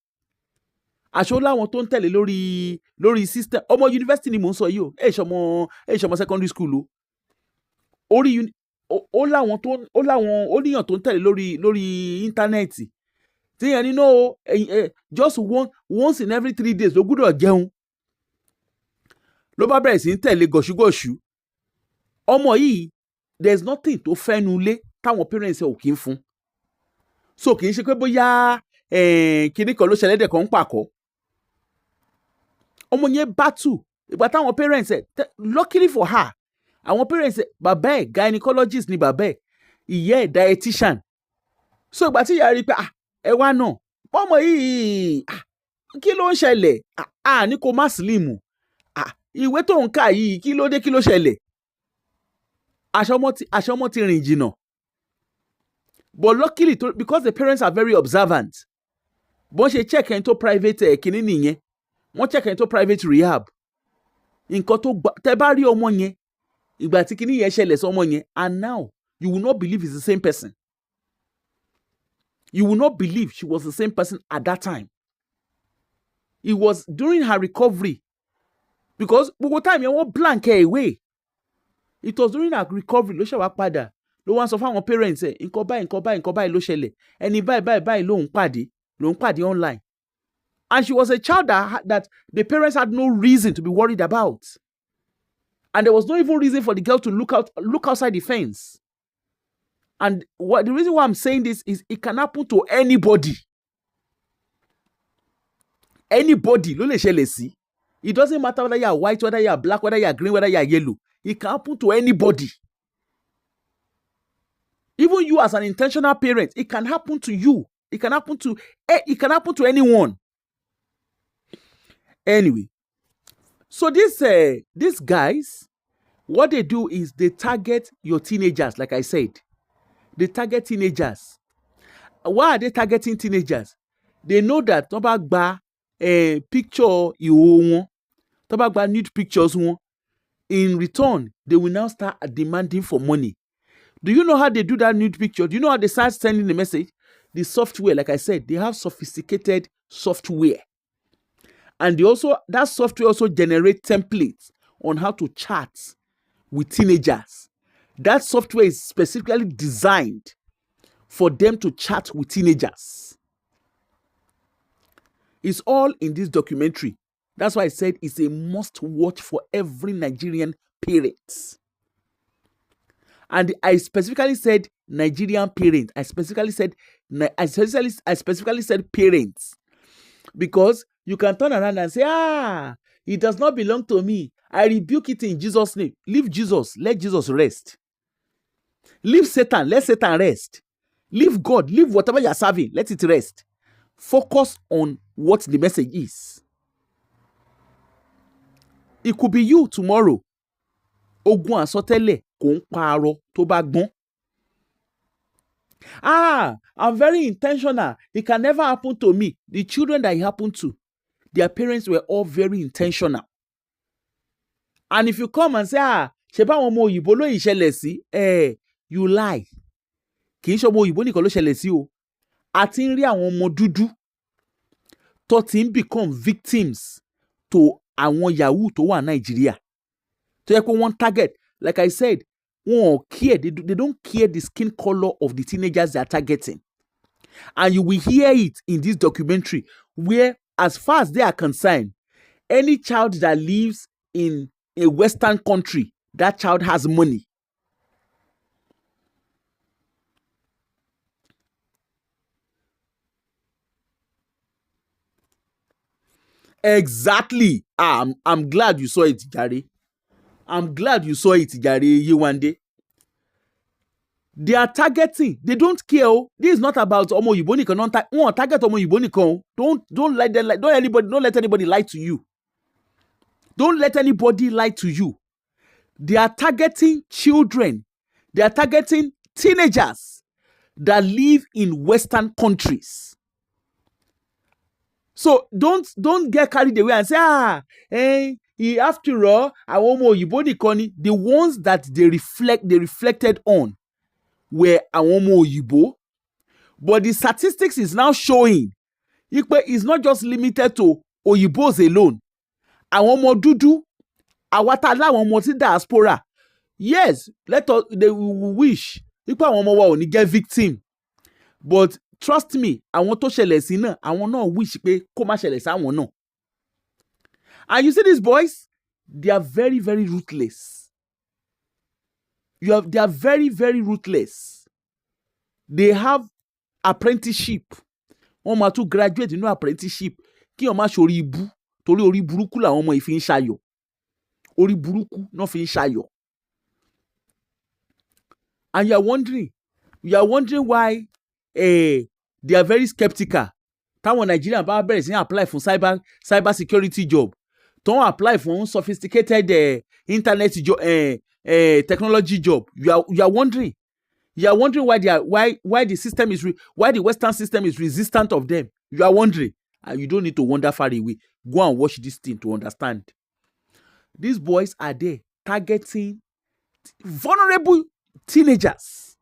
Àṣọ láwọn tó ń tẹ̀lé lórí system. Ọmọ university ni mò ń sọ yìí o. Ṣọmọ secondary school o. Ó níyàn tó ń tẹ̀lé lórí íńtánẹ́ẹ̀tì. Tí yẹn ní no, just once in every 3 days ló gbúdọ̀ jẹun. Ló bá bẹ̀rẹ̀ sí ń tẹ̀lé gọ̀ṣúgọ̀ṣú. Ọmọ yìí, there's nothing tó fẹ́nu lé táwọn parents ẹ̀ ò kí ń fún. So kì í ṣe pé bóyá kíní kan ló ṣẹlẹ̀ dẹ̀ kan ń pàkọ́. Ọmọ yẹn battle ìgbà táwọn parents ẹ̀ luckily for her àwọn parents ẹ̀ bàbá ẹ̀ gynecologist ni bàbá ẹ̀ ìyá ẹ̀ dietitian. So ìgbà tí ìyá rí pé ẹ wá náà ọmọ yìí kí ló ń ṣẹlẹ̀ ní kò má slim ìwé tó ń kà yìí kí ló dé kí ló ṣẹlẹ̀ àṣọ ọmọ ti rìn jìnnà. But luckily because the parents are very observant bọ́n ṣe check ẹni tó private kìíní nìyẹn wọ́n check ẹni tó private rehab nǹkan tó tẹ bá rí ọmọ yẹn ìgbà tí kìíní yẹn ṣẹlẹ̀ sí ọmọ yẹn and now you will not believe it's the same person. You will not believe she was the same person at that time. It was during her recovery because gbogbo time yẹn wọ́n blank her away. It was during her recovery ló ṣe wá padà ló wá sọ fún àwọn parents ẹ̀ nǹkan báyìí ló ṣẹlẹ̀ ẹni báyìí ló ń pàdé online. And she was a child that the parents had no reason to be worried about. And there was no even reason for the girl to look outside the fence. And the reason why I'm saying this is it can happen to anybody. Anybody, ló lè ṣẹlẹ̀ sí. It doesn't matter whether you are white, whether you are black, whether you are green, whether you are yellow. It can happen to anybody. Even you as an intentional parent, it can happen to you. It can happen to anyone. Anyway, so these guys, what they do is they target your teenagers, like I said. They target teenagers. Why are they targeting teenagers? They know that tó bá gba picture ìhòòhò wọn, tó bá gba nude pictures wọn, in return, they will now start demanding for money. Do you know how they do that nude picture? Do you know how they start sending the message? The software, like I said, they have sophisticated software. And that software also generates templates on how to chat with teenagers. That software is specifically designed for them to chat with teenagers. It's all in this documentary. That's why I said it's a must watch for every Nigerian parent. And I specifically said Nigerian parent. I specifically said parents. Because you can turn around and say, it does not belong to me. I rebuke it in Jesus' name. Leave Jesus. Let Jesus rest. Leave Satan. Let Satan rest. Leave God. Leave whatever you're serving. Let it rest. Focus on what the message is. It could be you tomorrow. Ogun àsọtẹ́lẹ̀ kò ń parọ́ tó bá gbọ́n. I'm very intentional. It can never happen to me. The children that it happened to, their parents were all very intentional. And if you come and say, ṣe bá àwọn ọmọ òyìnbó ló ìṣẹ̀lẹ̀ sí, you lie. Kì í ṣe ọmọ òyìnbó nìkan ló ṣẹlẹ̀ sí o. A ti ń rí àwọn ọmọ dúdú tó ti ń become victims to àwọn Yahoo tó wà Nàìjíríà. Tó yẹ pé wọ́n target, like I said, wọ́n care. They don't care the skin color of the teenagers they are targeting. And you will hear it in this documentary where, as far as they are concerned, any child that lives in a Western country, that child has money. Exactly. I'm glad you saw it, Jare. I'm glad you saw it, Jare Yewande. They are targeting. They don't care. This is not about Omo Yibo nikan. Wọ́n target Omo Yibo nikan. Don't let them don't let anybody lie to you. Don't let anybody lie to you. They are targeting children. They are targeting teenagers that live in Western countries. So don't get carried away and say, after all, Omo Yibo nikan. The ones that they reflected on were Omo Yibo. But the statistics is now showing it's not just limited to Oyibos alone. Àwọn ọmọ dúdú, àwa tá láwọn ọmọ tí diaspora. Yes, they will wish àwọn ọmọ wa ò ní get victim. But trust me, àwọn tó ṣẹlẹ̀ sí náà, àwọn náà wish pé kó má ṣẹlẹ̀ sáwọn náà. And you see these boys, they are very, very ruthless. They are very, very ruthless. They have apprenticeship. Wọ́n máa tún graduate nínú apprenticeship kí wọ́n má ṣorí ibú torí orí burúkú làwọn ọmọ yìí fi ń ṣayọ̀. Orí burúkú náà fi ń ṣayọ̀. And you are wondering why they are very skeptical. Táwọn Nigerian bá bẹ̀rẹ̀ sí apply fún cyber security job, tó ń apply fún sophisticated internet technology job. You are wondering. You are wondering why the system is why the Western system is resistant of them. You are wondering, and you don't need to wander far away. Go and watch this thing to understand. These boys are there targeting vulnerable teenagers,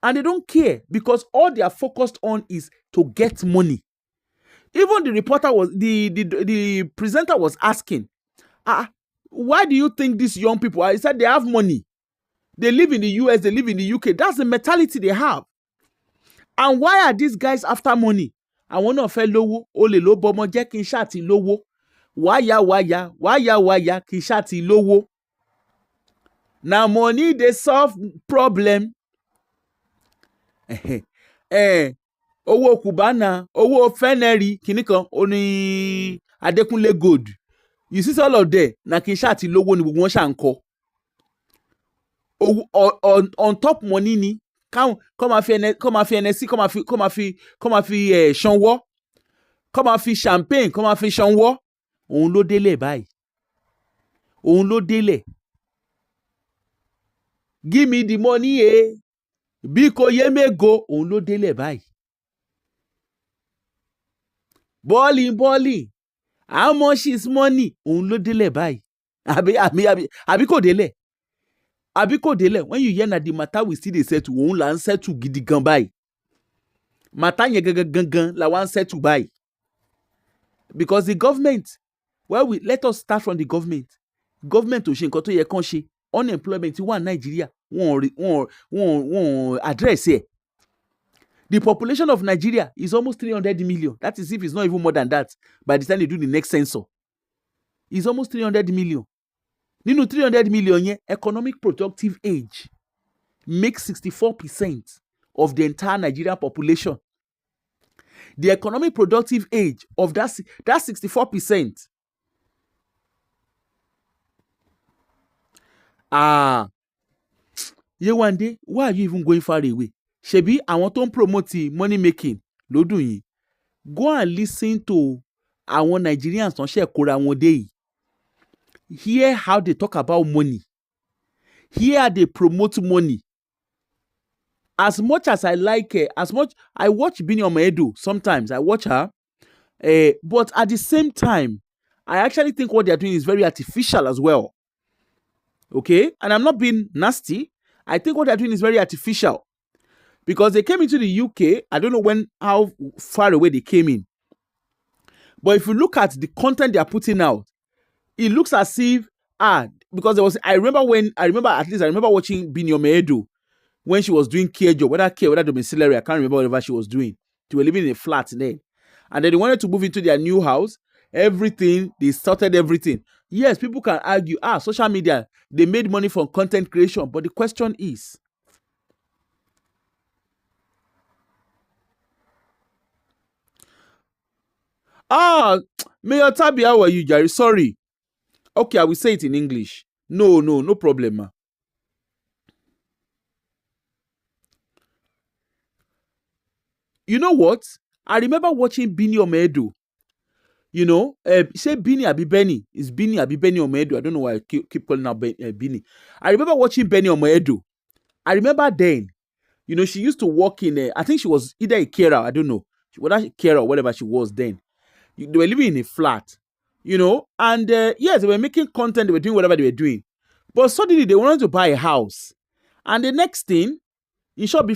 and they don't care because all they are focused on is to get money. Even the reporter the presenter was asking, why do you think these young people? He said they have money. They live in the US, they live in the UK. That's the mentality they have. And why are these guys after money? Àwọn náà fẹ́ lówó, olè ló bọmọ jẹ́ kí n ṣáà ti lówó. Wáyà kí n ṣáà ti lówó. Na money dey solve problem. Owó Cubana, owó Feneri, kìnnìkan, oní Adékúnlé Gold. You see all of them, na kí n ṣáà ti lówó ni gbogbo wọn ṣáà ń kọ. On top money ni come máa fi NSC come máa fi ṣanwọ́, come máa fi champagne come máa fi ṣanwọ́. Òun ló délẹ̀ báyìí. Òun ló délẹ̀. Give me the money bí kò yé mego. Òun ló délẹ̀ báyìí. Bọ́ọ̀lì how much is money? Òun ló délẹ̀ báyìí. Àbí kò délẹ̀. Àbí kò délẹ̀. When you hear na the matter we still dey settle, òun là ń settle gidi gan báyìí. Matter yẹn gangan la wá ń settle báyìí. Because the government, let us start from the government. Government ò ṣe nǹkan tó yẹ kán ṣe. Unemployment wà ní Nàìjíríà. Wọ́n address ẹ̀. The population of Nigeria is almost 300 million. That is if it's not even more than that by the time they do the next census. It's almost 300 million. Nínú 300 million yẹn, economic productive age makes 64% of the entire Nigerian population. The economic productive age of that 64%. Yewande, why are you even going far away? Ṣebí àwọn tó ń promote money making lọ́dún yìí. Go and listen to àwọn Nigerians tán ṣe kóra wọn dé yìí. Hear how they talk about money. Hear how they promote money. As much as I like her, I watch Bini Omoedo sometimes. I watch her. But at the same time, I actually think what they're doing is very artificial as well. Okay? And I'm not being nasty. I think what they're doing is very artificial. Because they came into the UK, I don't know how far away they came in. But if you look at the content they are putting out, it looks as if because I remember watching Bini Omoedo when she was doing care job, whether domiciliary, I can't remember whatever she was doing. They were living in a flat then. And then they wanted to move into their new house. Everything, they started everything. Yes, people can argue, social media, they made money from content creation. But the question is, Mayor Tabi, how are you, Jerry? Sorry. Okay, I will say it in English. No problem, ma. You know what? I remember watching Bini Omedo. You know, say Bini Abibeni. It's Bini Abibeni Omedo. I don't know why I keep calling her Bini. I remember watching Beni Omedo. I remember then, you know, she used to work in I think she was either a carer, I don't know, whether she carer or whatever she was then. They were living in a flat, you know, and yes, they were making content, they were doing whatever they were doing. But suddenly they wanted to buy a house. And the next thing, in short,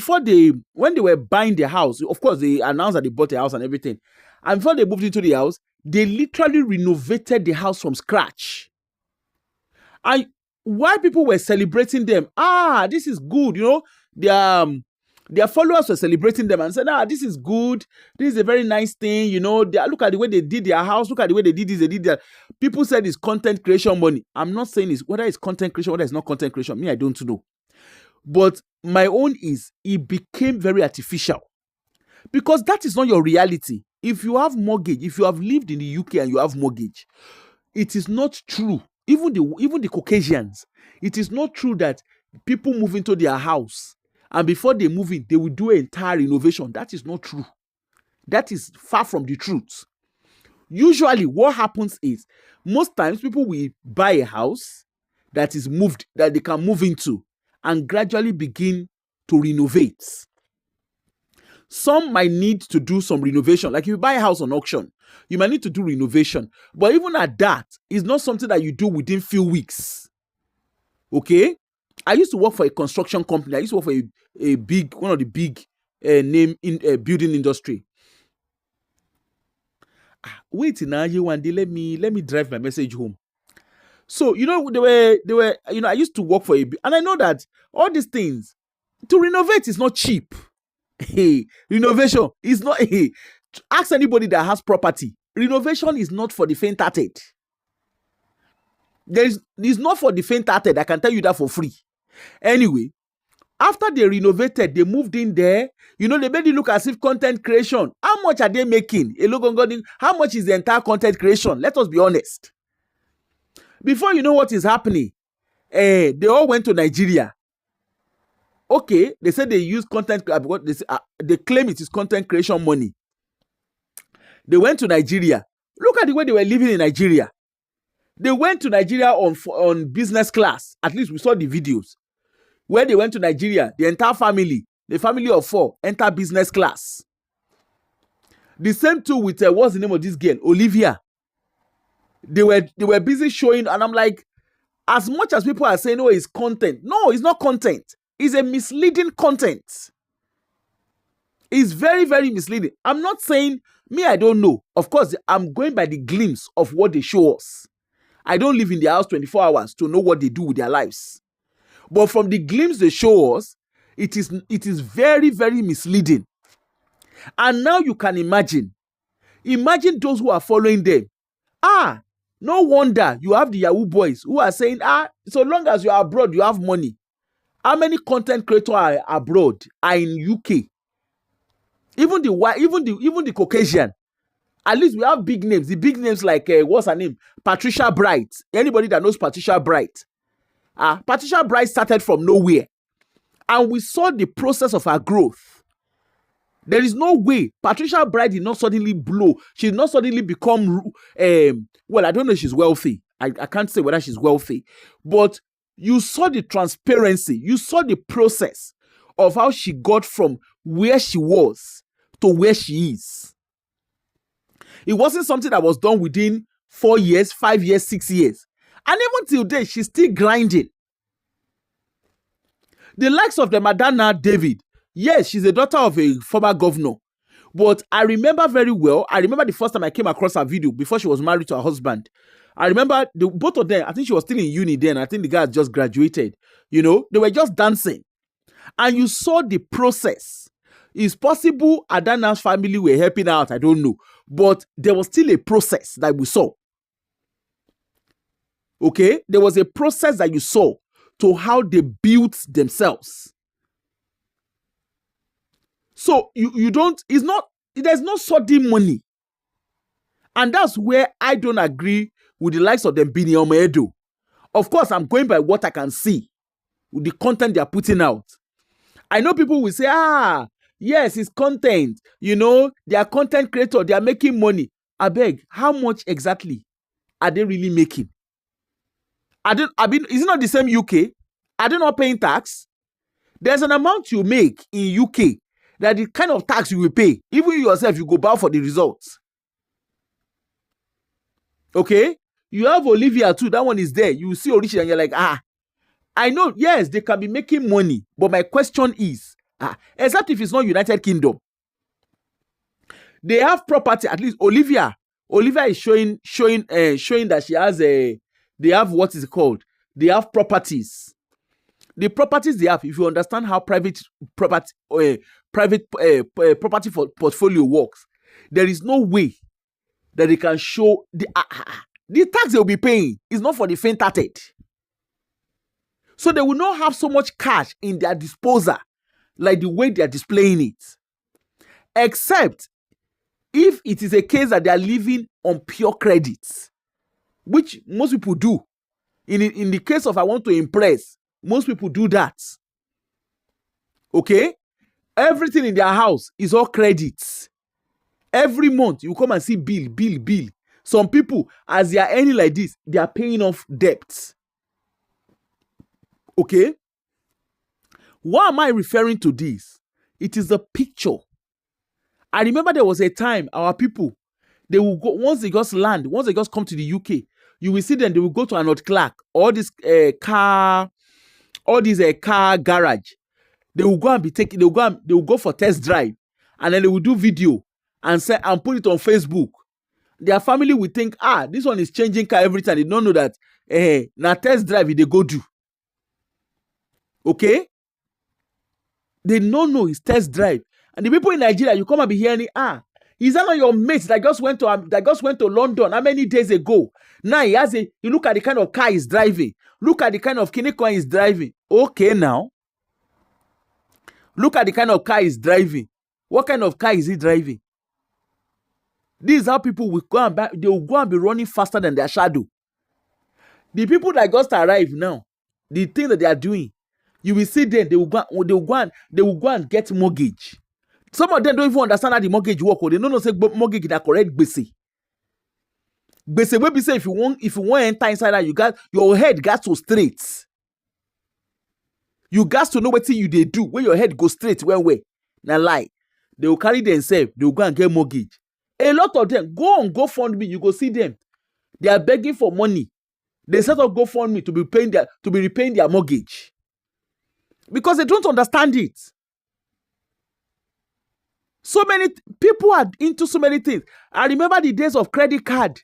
when they were buying the house, of course, they announced that they bought a house and everything. And before they moved into the house, they literally renovated the house from scratch. And while people were celebrating them, this is good, you know, their followers were celebrating them and said, this is good, this is a very nice thing, you know, look at the way they did their house, look at the way they did this, they did that. People said it's content creation money. I'm not saying it's whether it's content creation, whether it's not content creation. Me, I don't know. But my own is, it became very artificial. Because that is not your reality. If you have mortgage, if you have lived in the UK and you have mortgage, it is not true. Even the Caucasians, it is not true that people move into their house and before they move in, they will do an entire renovation. That is not true. That is far from the truth. Usually, what happens is, most times people will buy a house that is moved, that they can move into, and gradually begin to renovate. Some might need to do some renovation. Like if you buy a house on auction, you might need to do renovation. But even at that, it's not something that you do within few weeks. Okay? I used to work for a construction company. I used to work for one of the big name in building industry. Wait now, you one day, let me drive my message home. So, you know, they were, you know, I used to work for and I know that all these things, to renovate is not cheap. Hey, renovation is not, ask anybody that has property. Renovation is not for the faint-hearted. It's not for the faint-hearted. I can tell you that for free. Anyway, after they renovated, they moved in there. You know, they made it look as if content creation. How much are they making? How much is the entire content creation? Let us be honest. Before you know what is happening, they all went to Nigeria. Okay, they said they use content, they claim it is content creation money. They went to Nigeria. Look at the way they were living in Nigeria. They went to Nigeria on business class. At least we saw the videos. Where they went to Nigeria, the entire family, the family of 4, enter business class. The same too with, what's the name of this girl? Olivia. They were busy showing, and I'm like, as much as people are saying, oh, it's content. No, it's not content. It's a misleading content. It's very, very misleading. I'm not saying, I don't know. Of course, I'm going by the glimpse of what they show us. I don't live in their house 24 hours to know what they do with their lives. But from the glimpse they show us, it is very, very misleading. And now you can imagine those who are following them. No wonder you have the Yahoo boys who are saying, so long as you are abroad, you have money. How many content creators are abroad are in UK? Even the Caucasian. At least we have big names. The big names like what's her name? Patricia Bright. Anybody that knows Patricia Bright? Patricia Bright started from nowhere, and we saw the process of her growth. There is no way Patricia Bright did not suddenly blow. She did not suddenly become well, I don't know if she's wealthy. I can't say whether she's wealthy, but you saw the transparency. You saw the process of how she got from where she was to where she is. It wasn't something that was done within 4 years, 5 years, 6 years. And even till today, she's still grinding. The likes of the Madonna David. Yes, she's a daughter of a former governor. But I remember very well, I remember the first time I came across her video before she was married to her husband. I remember both of them, I think she was still in uni then. I think the guy had just graduated. You know, they were just dancing. And you saw the process. It's possible Adana's family were helping out, I don't know. But there was still a process that we saw. Okay? There was a process that you saw to how they built themselves. So you don't, there's no sudden money. And that's where I don't agree with the likes of them Bini Omedo. Of course, I'm going by what I can see with the content they are putting out. I know people will say, yes, it's content. You know, they are content creators. They are making money. I beg, how much exactly are they really making? Is it not the same UK? Are they not paying tax? There's an amount you make in UK that the kind of tax you will pay. Even you yourself, you go bow for the results. Okay? You have Olivia too. That one is there. You see Orishi and you're like, I know, yes, they can be making money. But my question is, except if it's not United Kingdom. They have property, at least Olivia is showing that she has they have what is it called? They have properties. The properties they have, if you understand how private property portfolio works, there is no way that they can show the tax they will be paying is not for the faint-hearted. So they will not have so much cash in their disposal like the way they are displaying it. Except if it is a case that they are living on pure credit, which most people do. In the case of I want to impress, most people do that. Okay? Everything in their house is all credits. Every month, you come and see bill. Some people, as they are earning like this, they are paying off debts. Okay? Why am I referring to this? It is the picture. I remember there was a time our people, they will go, once they just land, once they just come to the UK, you will see them, they will go to Arnold Clark, or this car garage. They will go and they will go for test drive, and then they will do video and put it on Facebook. Their family will think, this one is changing car every time. They don't know that now test drive they go do. Okay? They don't know it's test drive. And the people in Nigeria, you come and be hearing, is that not your mate that just went to London how many days ago? Now you look at the kind of car he's driving. Look at the kind of Kinecon he's driving. Okay, now. Look at the kind of car he's driving. What kind of car is he driving? This is how people will go and they will go and be running faster than their shadow. The people that just arrived now, the thing that they are doing, you will see them, they will go and get mortgage. Some of them don't even understand how the mortgage work. They don't know say mortgage is correct gbese. Gbese wey be say if you want enter inside that, your head got to straight. You got to know what thing you they do when your head goes straight well. Now lie. They will carry themselves, they will go and get mortgage. A lot of them go on GoFundMe, you go see them. They are begging for money. They set up GoFundMe to be repaying their mortgage. Because they don't understand it. So many people are into so many things. I remember the days of credit card.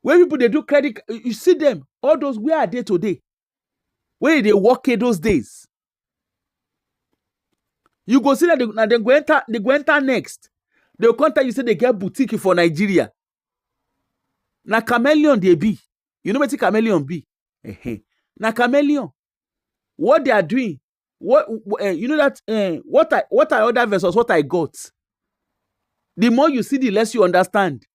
When people they do credit, you see them. All those, where are they today? Where did they work those days? You go see that they go enter next. They'll contact you, say they get boutique for Nigeria. Na chameleon they be. You know what the chameleon be? Na chameleon. What they are doing? You know that what I order versus what I got. The more you see, the less you understand.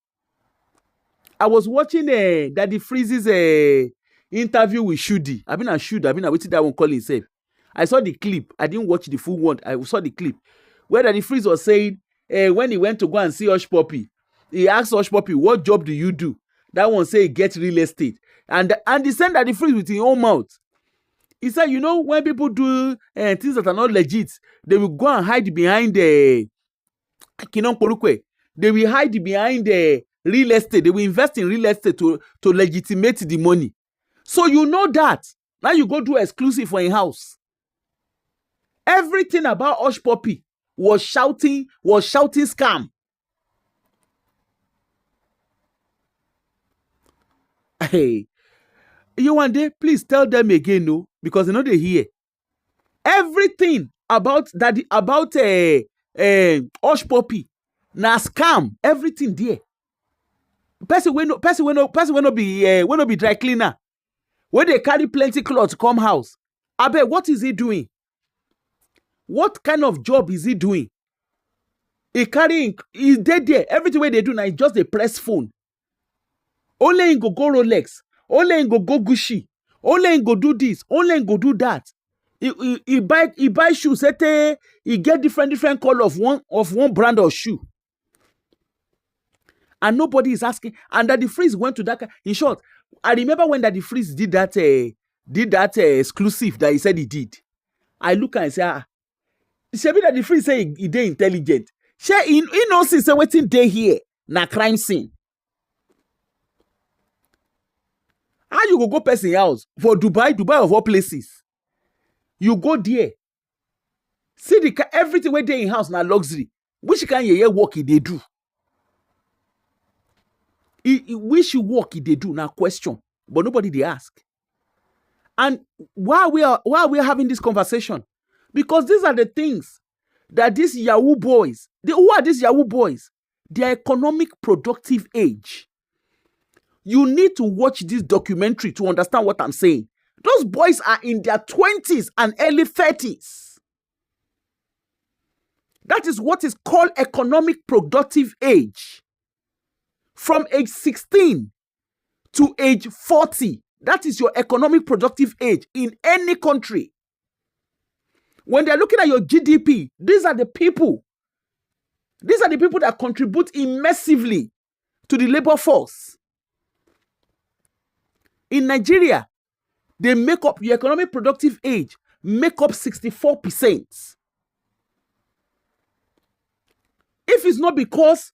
I was watching Daddy Freeze's interview with Shudi. I waited that one call himself. I saw the clip. I didn't watch the full one. I saw the clip where Daddy Freeze was saying when he went to go and see Hush Puppy, he asked Hush Puppy, "What job do you do?" That one say he gets real estate, and he said Daddy Freeze with his own mouth. He said, you know, when people do things that are not legit, they will go and hide behind the Kinon Porukwe. They will hide behind the real estate. They will invest in real estate to legitimate the money. So you know that. Now you go do exclusive for a house. Everything about Hush Puppy was shouting scam. Hey, you one day, please tell them again, no, because they know they hear. Everything about Hush Puppy, na scam. Everything there. Person will not be dry cleaner. When they carry plenty clothes come house, I bet what is he doing? What kind of job is he doing? He's dead there. Everything where they do now is just a press phone. Only go Rolex. Only go Gucci. Only go do this. Only go do that. He buy shoes. He get different color of one brand of shoe. And nobody is asking. And Daddy Freeze went to that. In short, I remember when Daddy Freeze did that exclusive that he said he did. I look and say, Shebi Daddy Freeze say he dey intelligent. He knows since waiting day here na crime scene. How you go person house for Dubai of all places? You go there, see everything where they in house na luxury. Which kind of work they do? Which work they do na question, but nobody they ask. And why we are having this conversation? Because these are the things that these Yahoo boys. Who are these Yahoo boys? Their economic productive age. You need to watch this documentary to understand what I'm saying. Those boys are in their 20s and early 30s. That is what is called economic productive age. From age 16 to age 40, that is your economic productive age in any country. When they're looking at your GDP, these are the people. These are the people that contribute immensely to the labor force. In Nigeria, they make up your economic productive age, make up 64%. If not because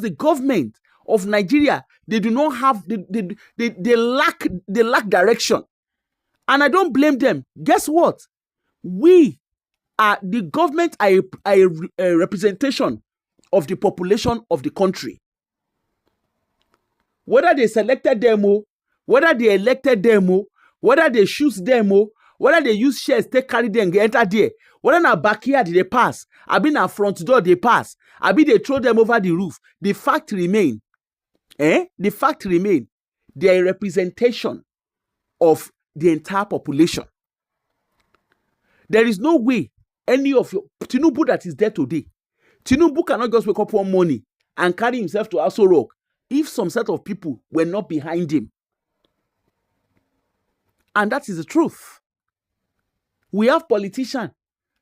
the government of Nigeria, they do not have, they lack direction. And I don't blame them. Guess what? The government are a representation of the population of the country. Whether they selected them, whether they elected them, whether they choose them, whether they use shares, take carry them, enter there, whether na backyard they pass, I be na front door they pass, I be they throw them over the roof. The fact remain, the fact remain, they are a representation of the entire population. There is no way any of your Tinubu that is there today, Tinubu cannot just wake up one morning and carry himself to Aso Rock if some set of people were not behind him. And that is the truth. We have politicians.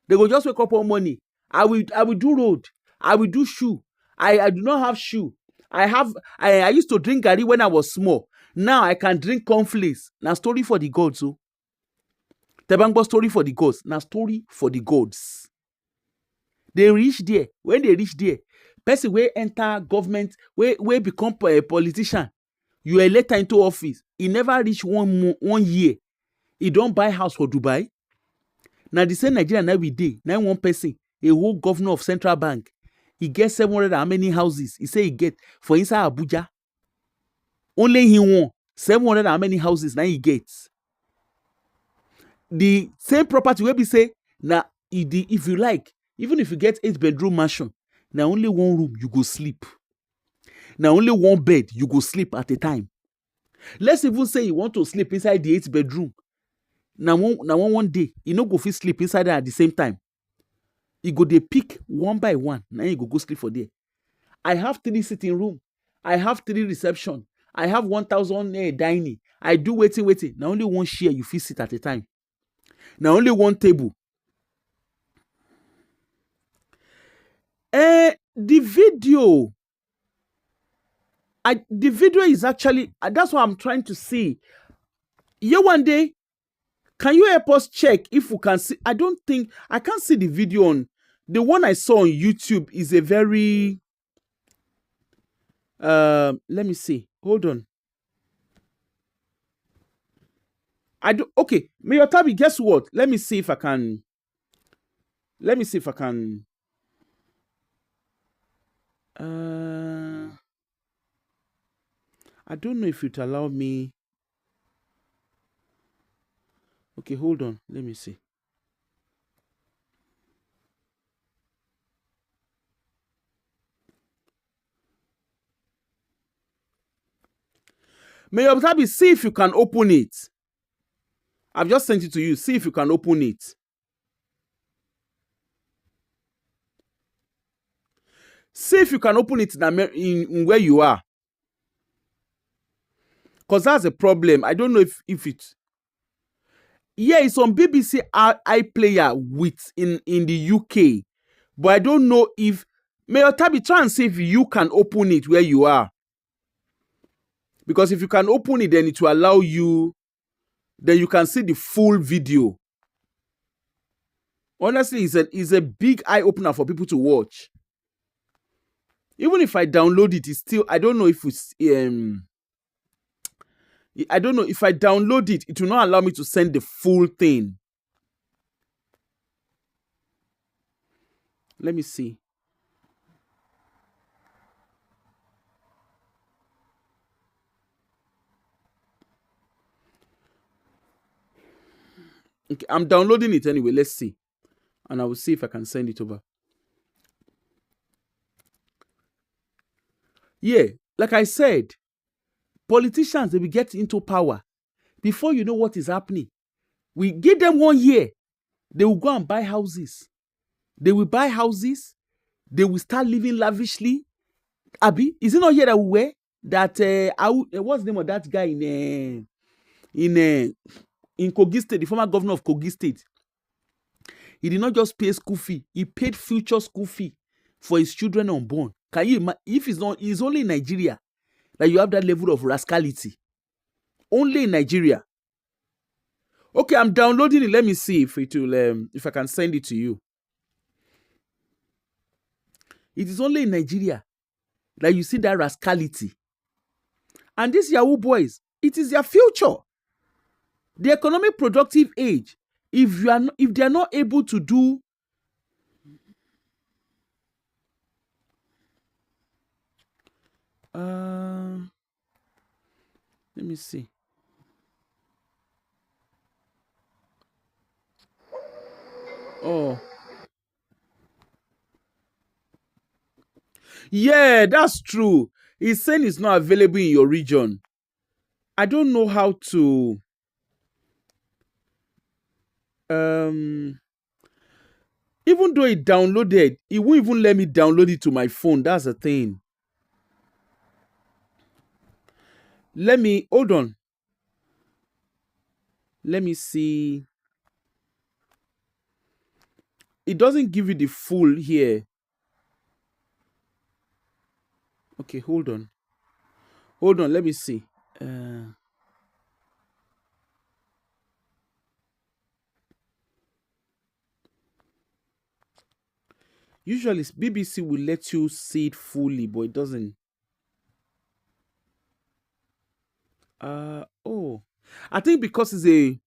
They will just wake up one morning. I will do road. I will do shoe. I do not have shoe. I used to drink garri when I was small. Now I can drink cornflakes. Now story for the gods. So Tebangbo story for the gods. Now story for the gods. They reach there. When they reach there, person will enter government, will become a politician. You are later into office. He never reach 1 year. He don't buy house for Dubai. Now the same Nigeria now we day. Now one person, a whole governor of central bank, he gets 700 how many houses? He say he get for inside Abuja. Only he won 700 how many houses now he gets. The same property where we say now if you like, even if you get 8-bedroom mansion, now only one room you go sleep. Now only one bed you go sleep at a time. Let's even say you want to sleep inside the 8th bedroom. Now one day you no go fit sleep inside there at the same time. You go dey pick one by one. Now you go sleep for there. I have 3 sitting room. I have 3 reception. I have 1,000 dining. I do waiting. Now only one chair you fit sit at a time. Now only one table. The video is actually, that's what I'm trying to see. Here one day, can you help us check if we can see? I can't see the video on, the one I saw on YouTube is a very, let me see. Hold on. Okay, Mayor Tabi, guess what? Let me see if I can. I don't know if it allow me. Okay, hold on. Let me see. Mayor Tabi, see if you can open it. I've just sent it to you. See if you can open it. See if you can open it in where you are. Because that's a problem. I don't know if it's... Yeah, it's on BBC iPlayer with in the UK. But I don't know if... Mayor Tabi, try and see if you can open it where you are. Because if you can open it, then it will allow you... Then you can see the full video. Honestly, it's a big eye-opener for people to watch. Even if I download it, it's still... I don't know if it's... I don't know if I download it, it will not allow me to send the full thing. Let me see. Okay, I'm downloading it anyway. Let's see. And I will see if I can send it over. Yeah, like I said, politicians, they will get into power. Before you know what is happening, we give them 1 year. They will go and buy houses. They will buy houses. They will start living lavishly. Abi, is it not here that we were? That what's the name of that guy in Kogi State, the former governor of Kogi State? He did not just pay school fee; he paid future school fee for his children unborn. Can you imagine? If it's only in Nigeria that you have that level of rascality. Only in Nigeria. Okay, I'm downloading it. Let me see if it will, if I can send it to you. It is only in Nigeria that you see that rascality. And these Yahoo boys, it is their future. The economic productive age. If they are not able to do let me see. Oh. Yeah, that's true. He's saying it's not available in your region. I don't know how to even though it downloaded, it won't even let me download it to my phone. That's the thing. Let me hold on. Let me see. It doesn't give you the full here. Okay, hold on. Hold on, let me see. Usually BBC will let you see it fully, but it doesn't. Oh. I think because it's a...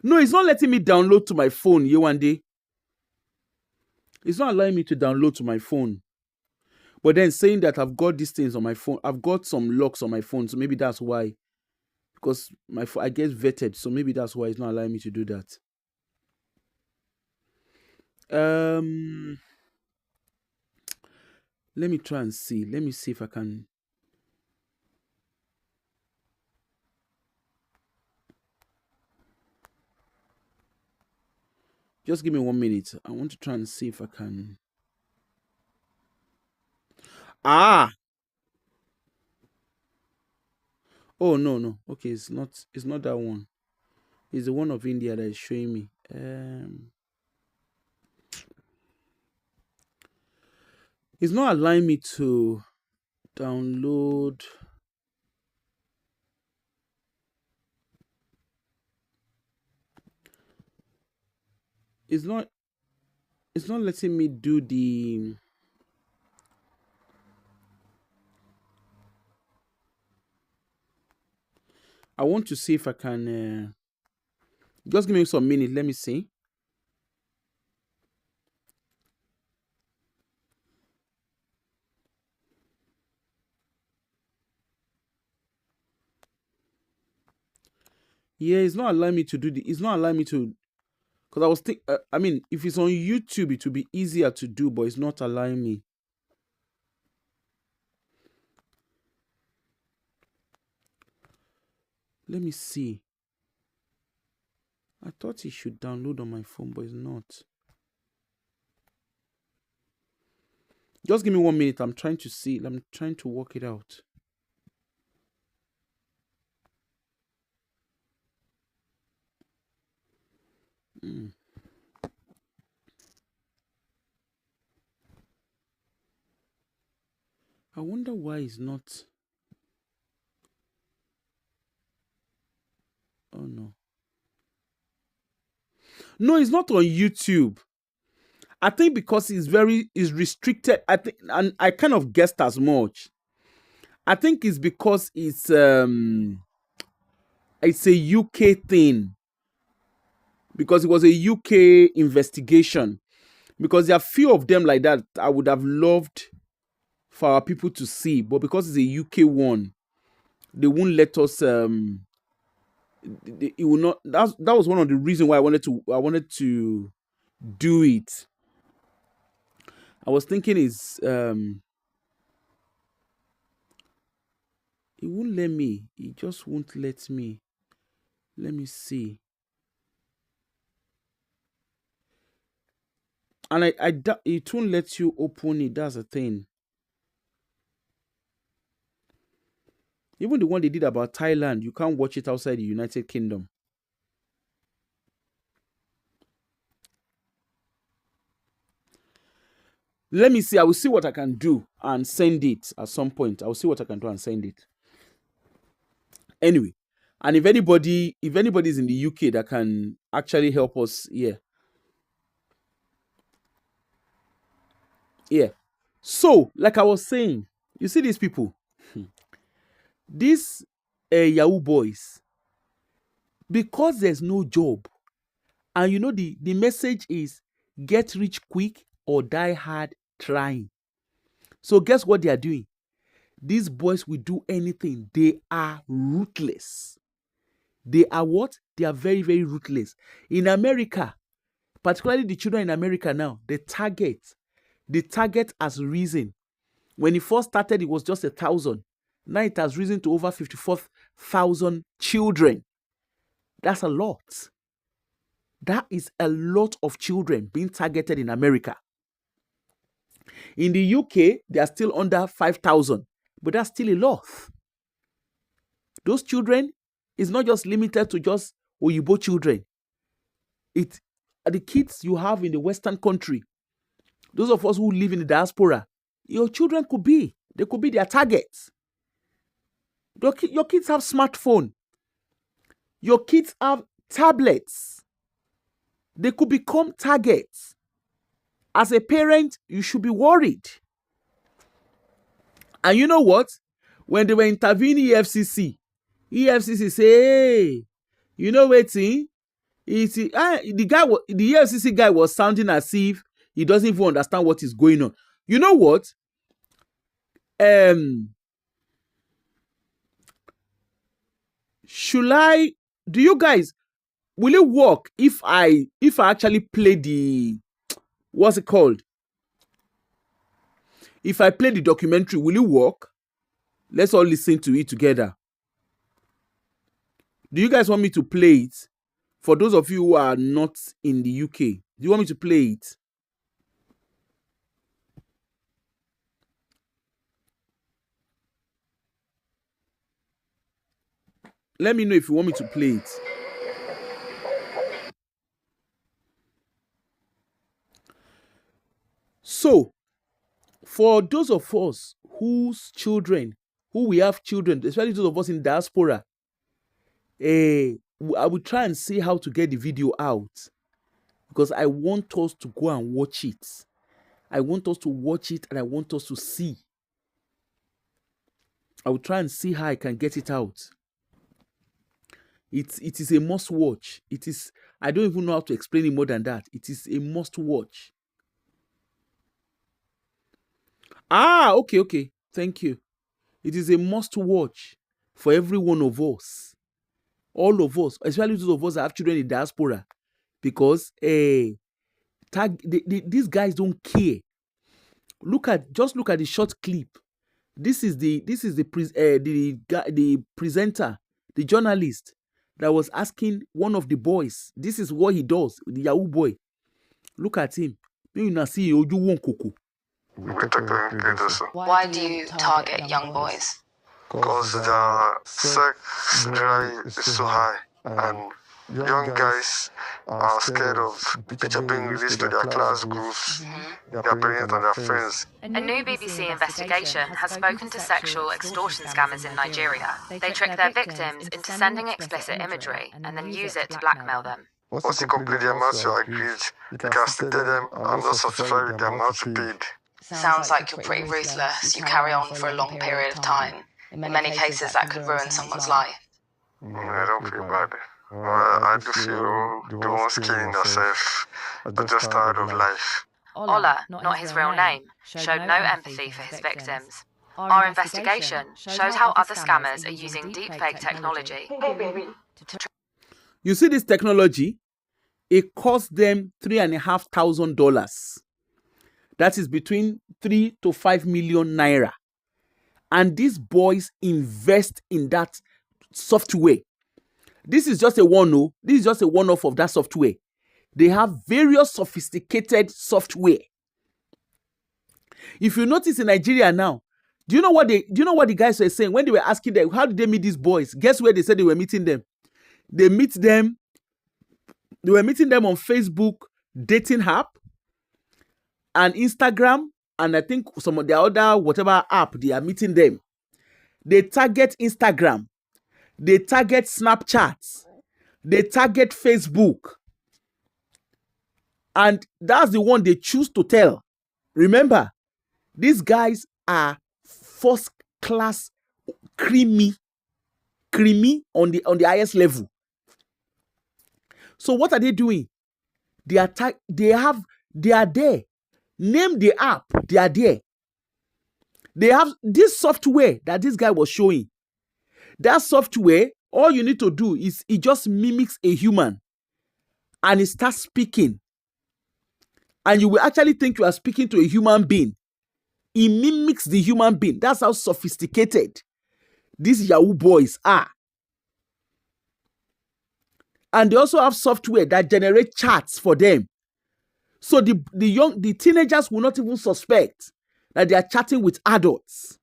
No, it's not letting me download to my phone, Yewande. It's not allowing me to download to my phone. But then saying that I've got these things on my phone. I've got some locks on my phone, so maybe that's why. Because my phone, I get vetted, so maybe that's why it's not allowing me to do that. Let me try and see. Let me see if I can... Just give me 1 minute. I want to try and see if I can... Ah! Oh, no. Okay, it's not that one. It's the one of India that is showing me. It's not allowing me to download. It's not letting me do the... I want to see if I can... Just give me some minutes. Let me see. Yeah, it's not allowing me to do the... It's not allowing me to... Because I was thinking... I mean, if it's on YouTube, it would be easier to do, but it's not allowing me. Let me see. I thought it should download on my phone, but it's not. Just give me 1 minute. I'm trying to see. I'm trying to work it out. Mm. I wonder why it's not. Oh no. No, it's not on YouTube. I think because it's restricted. I think, and I kind of guessed as much. I think it's because it's a UK thing. Because it was a UK investigation. Because there are few of them like that I would have loved for our people to see, but because it's a UK one, they won't let us. It will not. That was one of the reasons why I wanted to do it. I was thinking is it won't let me. It just won't let me. Let me see. And it won't let you open it. That's the thing. Even the one they did about Thailand, you can't watch it outside the United Kingdom. Let me see. I will see what I can do and send it at some point. I will see what I can do and send it. Anyway, and if anybody is in the UK that can actually help us here. Yeah. So, like I was saying, you see these people, these Yahoo boys, because there's no job, and you know the message is get rich quick or die hard trying. So guess what they are doing? These boys will do anything. They are ruthless. They are what? They are very, very ruthless. In America, particularly the children in America now, the target has risen. When it first started, it was just 1,000. Now it has risen to over 54,000 children. That's a lot. That is a lot of children being targeted in America. In the UK, they are still under 5,000, but that's still a lot. Those children is not just limited to just Oyibo children. It's the kids you have in the Western country. Those of us who live in the diaspora, your children could be their targets. Your kids have smartphone. Your kids have tablets. They could become targets. As a parent, you should be worried. And you know what? When they were intervening EFCC say, hey, you know what? The EFCC guy was sounding as if he doesn't even understand what is going on. You know what? Do you guys, will it work if I actually play the, what's it called? If I play the documentary, will it work? Let's all listen to it together. Do you guys want me to play it? For those of you who are not in the UK, do you want me to play it? Let me know if you want me to play it. So, for those of us who we have children, especially those of us in diaspora, I will try and see how to get the video out, because I want us to go and watch it. I want us to watch it and I want us to see. I will try and see how I can get it out. It is a must watch. I don't even know how to explain it more than that. It is a must watch. Okay. Thank you. It is a must watch for every one of us. All of us, especially those of us that have children in diaspora, because these guys don't care. Just look at the short clip. This is the presenter, the journalist that was asking one of the boys. This is what he does, the Yahoo boy. Look at him. Why do you target young boys? Because the sex drive is so high, and young guys are scared of picture being released to their class groups, their parents and their friends. A new BBC investigation has spoken to sexual extortion scammers in Nigeria. They trick their victims into sending explicit imagery and then use it to blackmail them. Once you complete the amount you agreed, you can still tell them I'm not satisfied with the amount you paid. Sounds like you're pretty ruthless. You carry on for a long period of time. In many cases, that could ruin someone's life. I don't feel bad. I do feel the ones killing themselves are just tired of life. Ola, not his real name, showed no empathy for his victims. Our investigation shows how other scammers are using deepfake technology. You see this technology? It cost them $3,500. That is between 3 to 5 million naira. And these boys invest in that software. This is just a one-off. This is just a one-off of that software. They have various sophisticated software. If you notice in Nigeria now, do you know what the guys were saying when they were asking them how did they meet these boys? Guess where they said they were meeting them? They were meeting them on Facebook dating app and Instagram, and I think some of the other whatever app they are meeting them. They target Instagram, they target Snapchat, they target Facebook, and that's the one they choose to tell. Remember, these guys are first class creamy on the highest level. So what are they doing? They are there. Name the app. They are there. They have this software that this guy was showing. That software, all you need to do is it just mimics a human and it starts speaking. And you will actually think you are speaking to a human being. It mimics the human being. That's how sophisticated these Yahoo boys are. And they also have software that generates chats for them. So the teenagers will not even suspect that they are chatting with adults.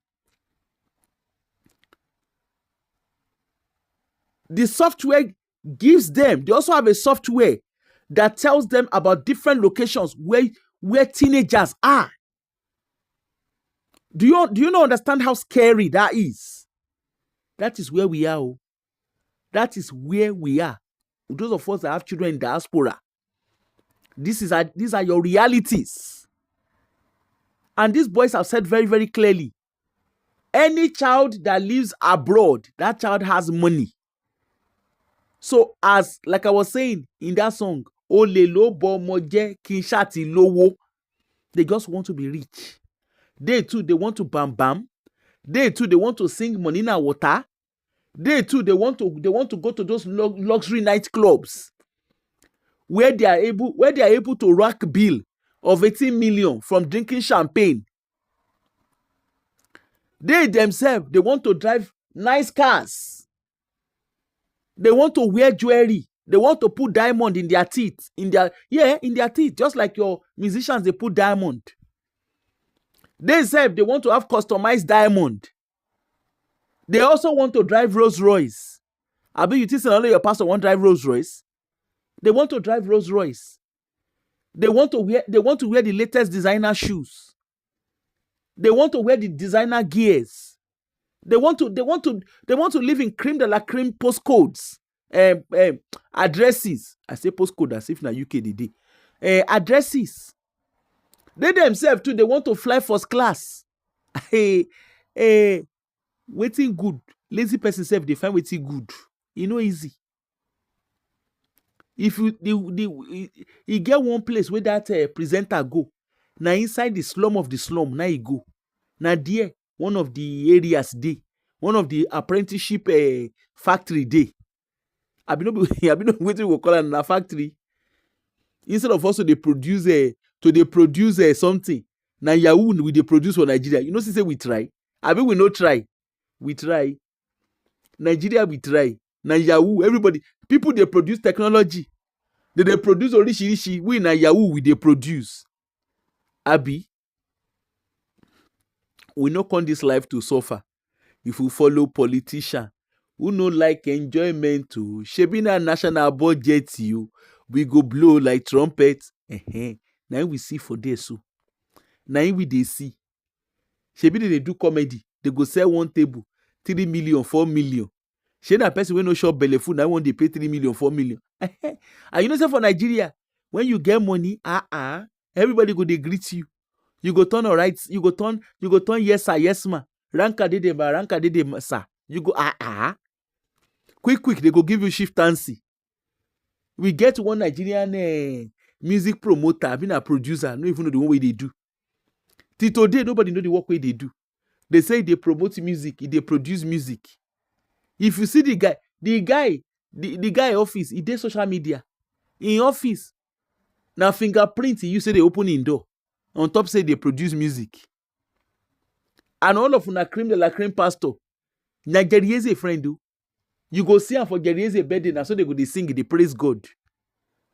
The software gives them, they also have a software that tells them about different locations where teenagers are. Do you not understand how scary that is? That is where we are. That is where we are. Those of us that have children in diaspora, these are your realities. And these boys have said very, very clearly, any child that lives abroad, that child has money. So as, like I was saying in that song, Olelo Bomoje Kinshati Lowo, they just want to be rich. They too, they want to bam bam. They too, they want to sing Monina Water. They too, they want to go to those luxury nightclubs where they are able to rack bill of 18 million from drinking champagne. They themselves, they want to drive nice cars. They want to wear jewelry. They want to put diamond in their teeth. In their teeth. Just like your musicians, they put diamond. They said they want to have customized diamond. They also want to drive Rolls Royce. I bet you think only your pastor won't drive Rolls Royce. They want to drive Rolls Royce. They want to wear the latest designer shoes. They want to wear the designer gears. They want to live in creme de la creme postcodes, addresses. I say postcode as if na UK the day. Addresses. They themselves too, they want to fly first class. Waiting good. Lazy person self, they find waiting good. You know, easy. If you get one place where that presenter go, now inside the slum of the slum, now you go. Now there, one of the areas day, one of the apprenticeship factory day. I been waiting to call it a factory. Instead of also they produce something. Now Yahoo we they produce for Nigeria. You know, say we try. I mean we no try. We try. Nigeria we try. Now Yahoo, everybody, people they produce technology. They produce orishi. We na Yahoo we they produce. Abi, we no come this life to suffer. If we follow politician, Who no like enjoyment too? Shebi na national budget you. We go blow like trumpet. Now we see for this so. Now we they see. Shebi they do comedy. They go sell one table 3 million, 4 million. She na person when no shop belle food now one they pay 3 million, 4 million. And you know say for Nigeria, when you get money, everybody go they greet you. You go turn alright. You go turn yes sir, yes ma. Ranka de ba, ranka de sir. You go quick they go give you shiftancy. We get one Nigerian music promoter, being a producer, no even know the one way they do. Till today, nobody know the work way they do. They say they promote music, they produce music. If you see the guy office, he did social media. In office, now fingerprint, you say they open in door. On top say they produce music. And all of una cream de la cream pastor. Nigeria is a friend do. You go see am for Jerry's birthday now, so they go they sing, they praise God.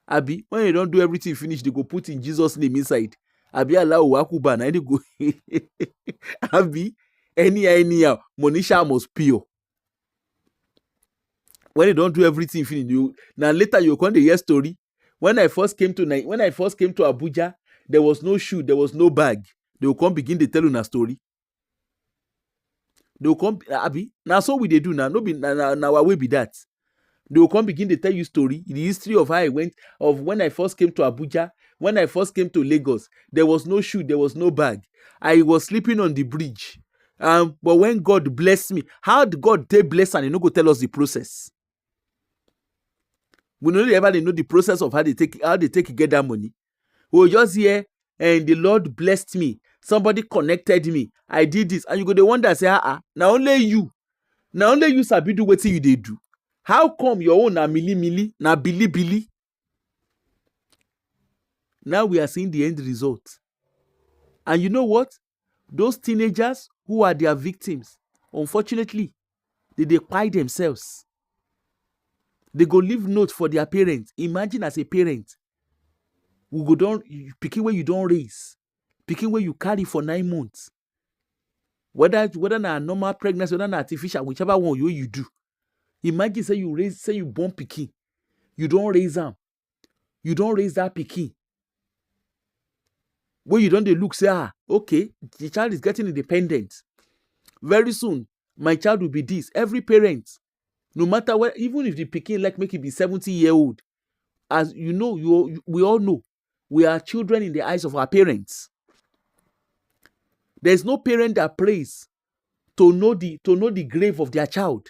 Abi, when you don't do everything finish, they go put in Jesus' name inside. Abi allow wakuba na they go. Abi, anyhow, Monisha must pure. When you don't do everything finish, now later you come the year story. When I first came to Abuja, there was no shoe, there was no bag. They will come begin to tell you a story. They will come, Abi. Now so we they do now. No be now our way be that. They will come begin to tell you story, the history of how I went, of when I first came to Abuja, when I first came to Lagos. There was no shoe, there was no bag. I was sleeping on the bridge. But when God blessed me, how did God take bless and he no go tell us the process? We don't ever know the process of how they take get that money. We were just here and the Lord blessed me. Somebody connected me. I did this. And you go the wonder say, now only you sabi do what you they do. How come your own na mili, na bili? Now we are seeing the end result. And you know what? Those teenagers who are their victims, unfortunately, they pie themselves. They go leave note for their parents. Imagine as a parent, we go down picking where you don't raise, picking where you carry for 9 months. Whether na normal pregnancy, whether na artificial, whichever one you do. Imagine say you born pikin, you don't raise them, you don't raise that pikin. When you don't they look say okay, the child is getting independent. Very soon, my child will be this. Every parent, no matter what, even if the pikin like make it be 70-year-old, as you know, we all know, we are children in the eyes of our parents. There's no parent that prays to know the grave of their child.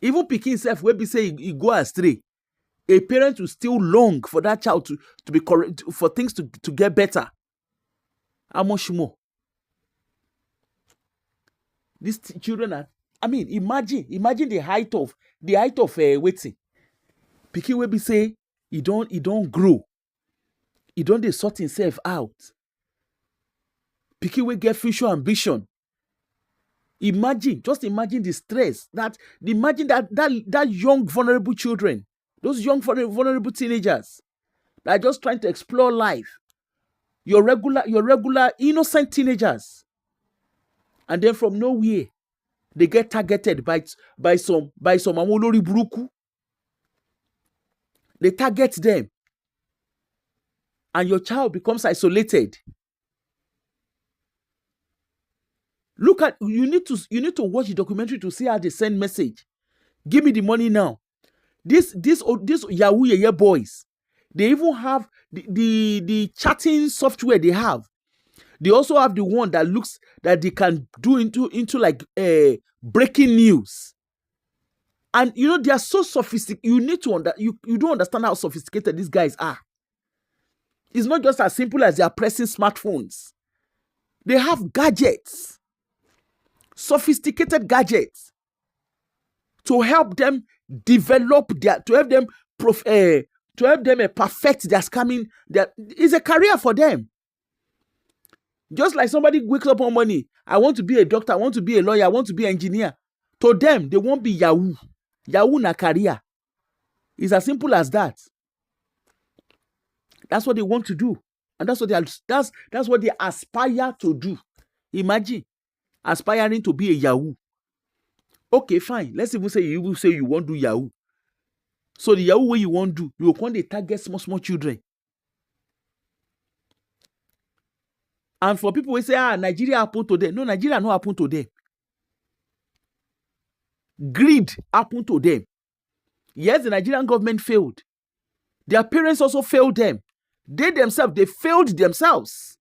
Even pikin self, where be say he go astray, a parent will still long for that child to be correct, for things to get better. How much more? These children are, imagine the height of waiting. Pikin will be say he don't grow. He don't dey sort himself out. Pikin will get future ambition. Just imagine the stress imagine that young vulnerable children, those young vulnerable teenagers that are just trying to explore life. Your regular innocent teenagers, and then from nowhere they get targeted by some amolori buruku. They target them, and your child becomes isolated. Look at you need to watch the documentary to see how they send message. Give me the money now. This Yahoo Yeye boys, they even have the chatting software they have. They also have the one that looks that they can do into like breaking news. And you know they are so sophisticated. You need to you don't understand how sophisticated these guys are. It's not just as simple as they are pressing smartphones. They have gadgets. Sophisticated gadgets to help them develop to help them perfect their scamming. It's a career for them. Just like somebody wakes up on money, I want to be a doctor, I want to be a lawyer, I want to be an engineer. To them, they won't be Yahoo. Yahoo na career. It's as simple as that. That's what they want to do, and that's what they aspire to do. Imagine aspiring to be a Yahoo. Okay, fine. Let's even say you want to do Yahoo. So the Yahoo way you want to do, you want to target small children. And for people who say, Nigeria happened to them. No, Nigeria no happened to them. Greed happened to them. Yes, the Nigerian government failed. Their parents also failed them. They failed themselves.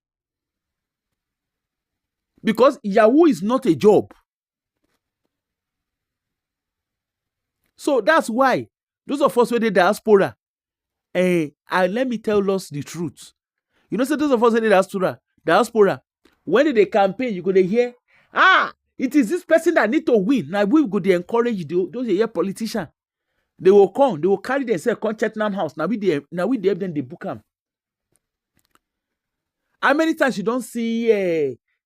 Because Yahoo is not a job. So that's why those of us with the diaspora, and let me tell us the truth. You know, so those of us in the diaspora, when they campaign, you go to hear, it is this person that need to win. Now we go to encourage those here politicians. They will come, they will carry themselves, come Cheltenham House. Now we help them, they book them. How many times you don't see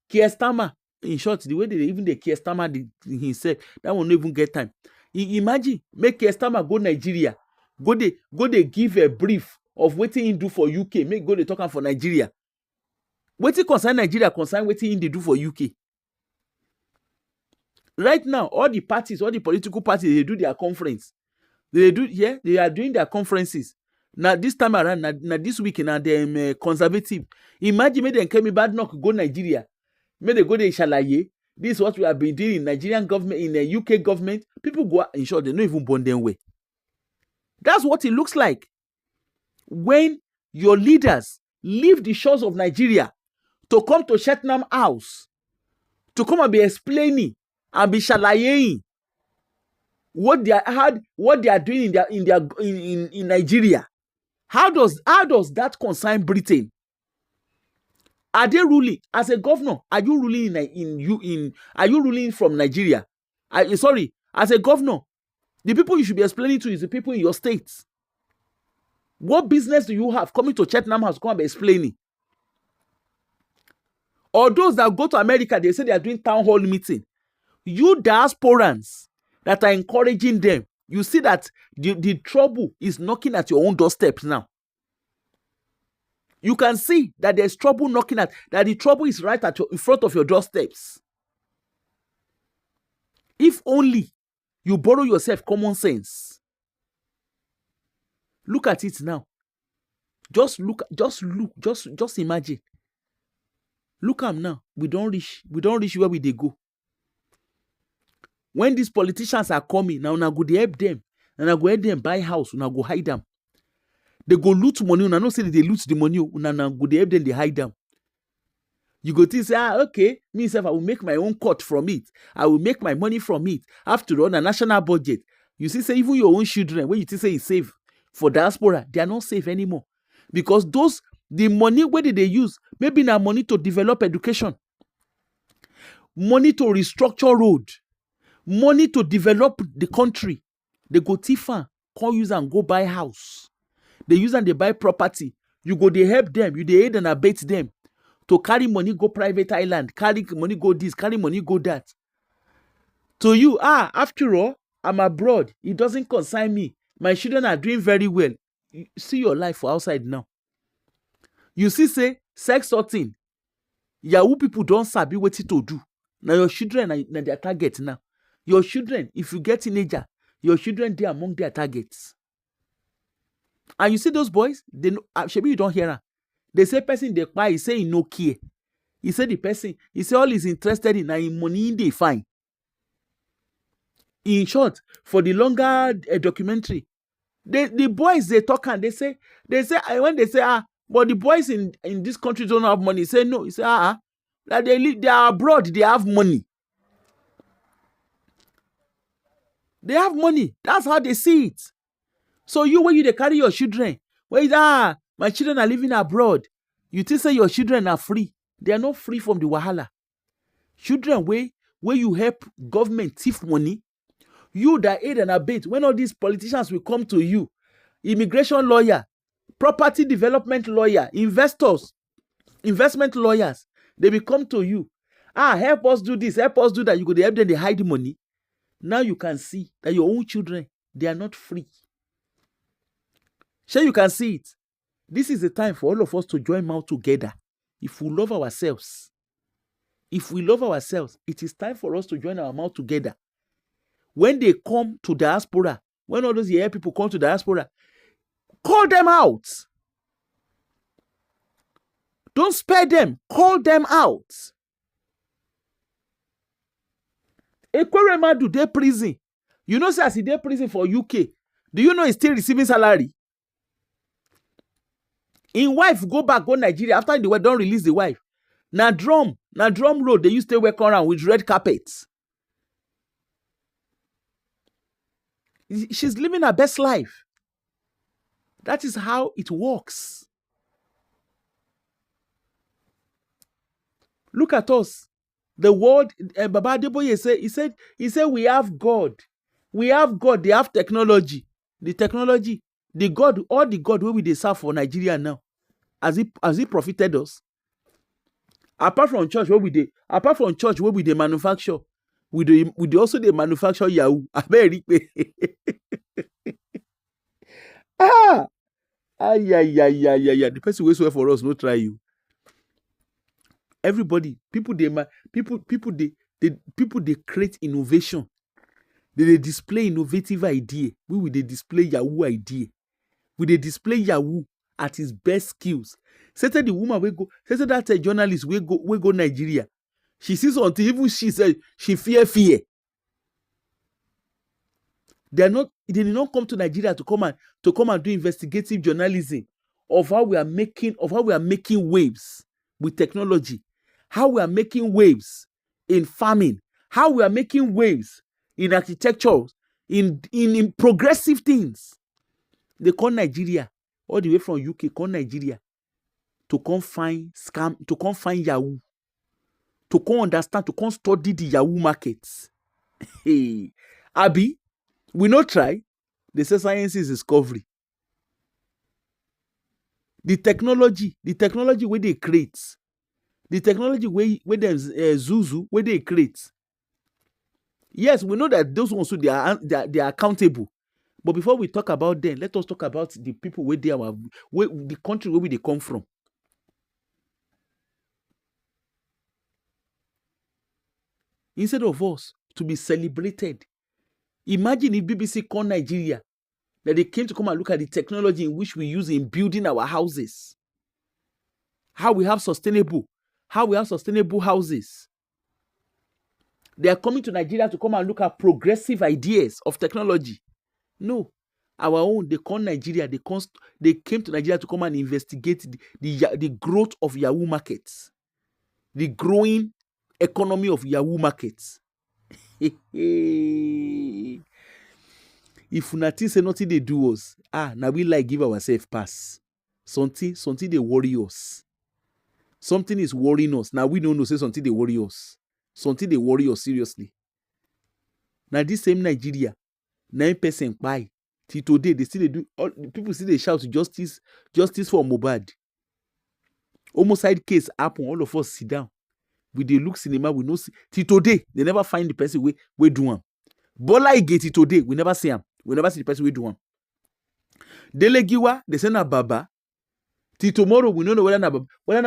Keir Starmer? In short, the way they Keir Starmer himself, that will not even get time. Imagine, make Keir Starmer go Nigeria, go they give a brief of what he do for UK, make go they talk for Nigeria. What he concern Nigeria, concern what he do for UK. Right now, all the parties, all the political parties, they do their conference. They are doing their conferences. Now this time around, now this week, now them conservative. Imagine me them came bad knock go Nigeria. May they go to Shalaye. This is what we have been doing in Nigerian government, in the UK government. People go in short, they don't even burn them way. That's what it looks like when your leaders leave the shores of Nigeria to come to Cheltenham House to come and be explaining and be shalaying what they are doing in Nigeria. How does that concern Britain? Are they ruling as a governor? Are you ruling are you ruling from Nigeria? Sorry, as a governor, the people you should be explaining to is the people in your states. What business do you have coming to Cheltenham House come and be explaining? Or those that go to America, they say they are doing town hall meeting. You diasporans that are encouraging them, you see that the trouble is knocking at your own doorsteps now. You can see that there's trouble knocking at, that the trouble is right in front of your doorsteps. If only you borrow yourself common sense. Look at it now. Just imagine. Look at them now. We don't reach where they go. When these politicians are coming, now go help them. And I go help them buy house, and I go hide them. They go loot money, and I don't say that they loot the money, and I go help them, they hide them. You go to say, okay, myself, I will make my own cut from it. I will make my money from it. After all, the national budget. You see, say even your own children, when you say it's safe for diaspora, they are not safe anymore. Because the money, where did they use? Maybe now money to develop education, money to restructure road, money to develop the country. They go Tifa, call use and go buy house. They use and they buy property. You go, they help them. You they aid and abet them to carry money go private island, carry money go this, carry money go that. To you, after all, I'm abroad. It doesn't concern me. My children are doing very well. You see your life for outside now. You see, say, sex sorting. Yahoo people don't sabi what to do. Now your children are their target now. Your children, if you get teenager, your children, they are among their targets. And you see those boys, they know, maybe you don't hear them. They say person they buy, he say he no care. He said the person, he say all he's interested in money they find. In short, for the longer documentary, the boys they talk and they say when they say but the boys in this country don't have money. He say no. He say that they are abroad, they have money. They have money. That's how they see it. So you when they carry your children, where my children are living abroad, you think say your children are free. They are not free from the wahala. Children where you help government thief money, you that aid and abet, when all these politicians will come to you, immigration lawyer, property development lawyer, investors, investment lawyers, they will come to you. Help us do this, help us do that. You go to help them, they hide the money. Now you can see that your own children, they are not free. Sure, you can see it. This is the time for all of us to join mouth together. If we love ourselves, it is time for us to join our mouth together. when they come to diaspora, when all those Yeye people come to diaspora, call them out. Don't spare them. Call them out. Ekwerema do dey prison. You know, say as he dey prison for UK, do you know he's still receiving salary? In wife go back, go Nigeria after they don't release the wife. Na drum road they used to work around with red carpets. She's living her best life. That is how it works. Look at us. The world, Baba Adeboye he said we have God. We have God, they have technology. The technology, the God, all the God where we dey serve for Nigeria now. Has he profited us? Apart from church where we dey manufacture, we dey also dey manufacture Yahoo. Ah! The person who swear for us no try you. Everybody, people they create innovation. They display innovative idea. We will display Yahoo idea. We they display Yahoo at his best skills. Say the woman we go. Say that journalist we go Nigeria. She sees something. Even she said she fear. They did not come to Nigeria to come and do investigative journalism of how we are making waves with technology, how we are making waves in farming, how we are making waves in architecture, in progressive things. They call Nigeria all the way from UK, call Nigeria to come find Yahoo, to come understand, to come study the Yahoo markets. Hey, Abi, we not try. They say science is discovery. The technology where they create, the technology where there's Zuzu where they create. Yes, we know that those ones they are accountable. But before we talk about them, let us talk about the people where they are, the country where they come from. Instead of us to be celebrated, imagine if BBC called Nigeria, that they came to come and look at the technology in which we use in building our houses. How we have sustainable houses. They are coming to Nigeria to come and look at progressive ideas of technology. No, our own, they call Nigeria, they came to Nigeria to come and investigate the growth of Yahoo markets, the growing economy of Yahoo markets. If nothing say nothing they do us, now we like give ourselves pass. Something they worry us. Something is worrying us. Now we don't know say something they worry us. Something they worry us seriously. Now this same Nigeria, 9% buy. Till today, they still do. People still they shout justice for Mohbad. Homicide case happen. All of us sit down. We they look cinema. We know. Till today, they never find the person we do one. Bola Ige till today, we never see him. We never see the person we do one. Delegiwa, they say na Baba. Till tomorrow, we don't know whether na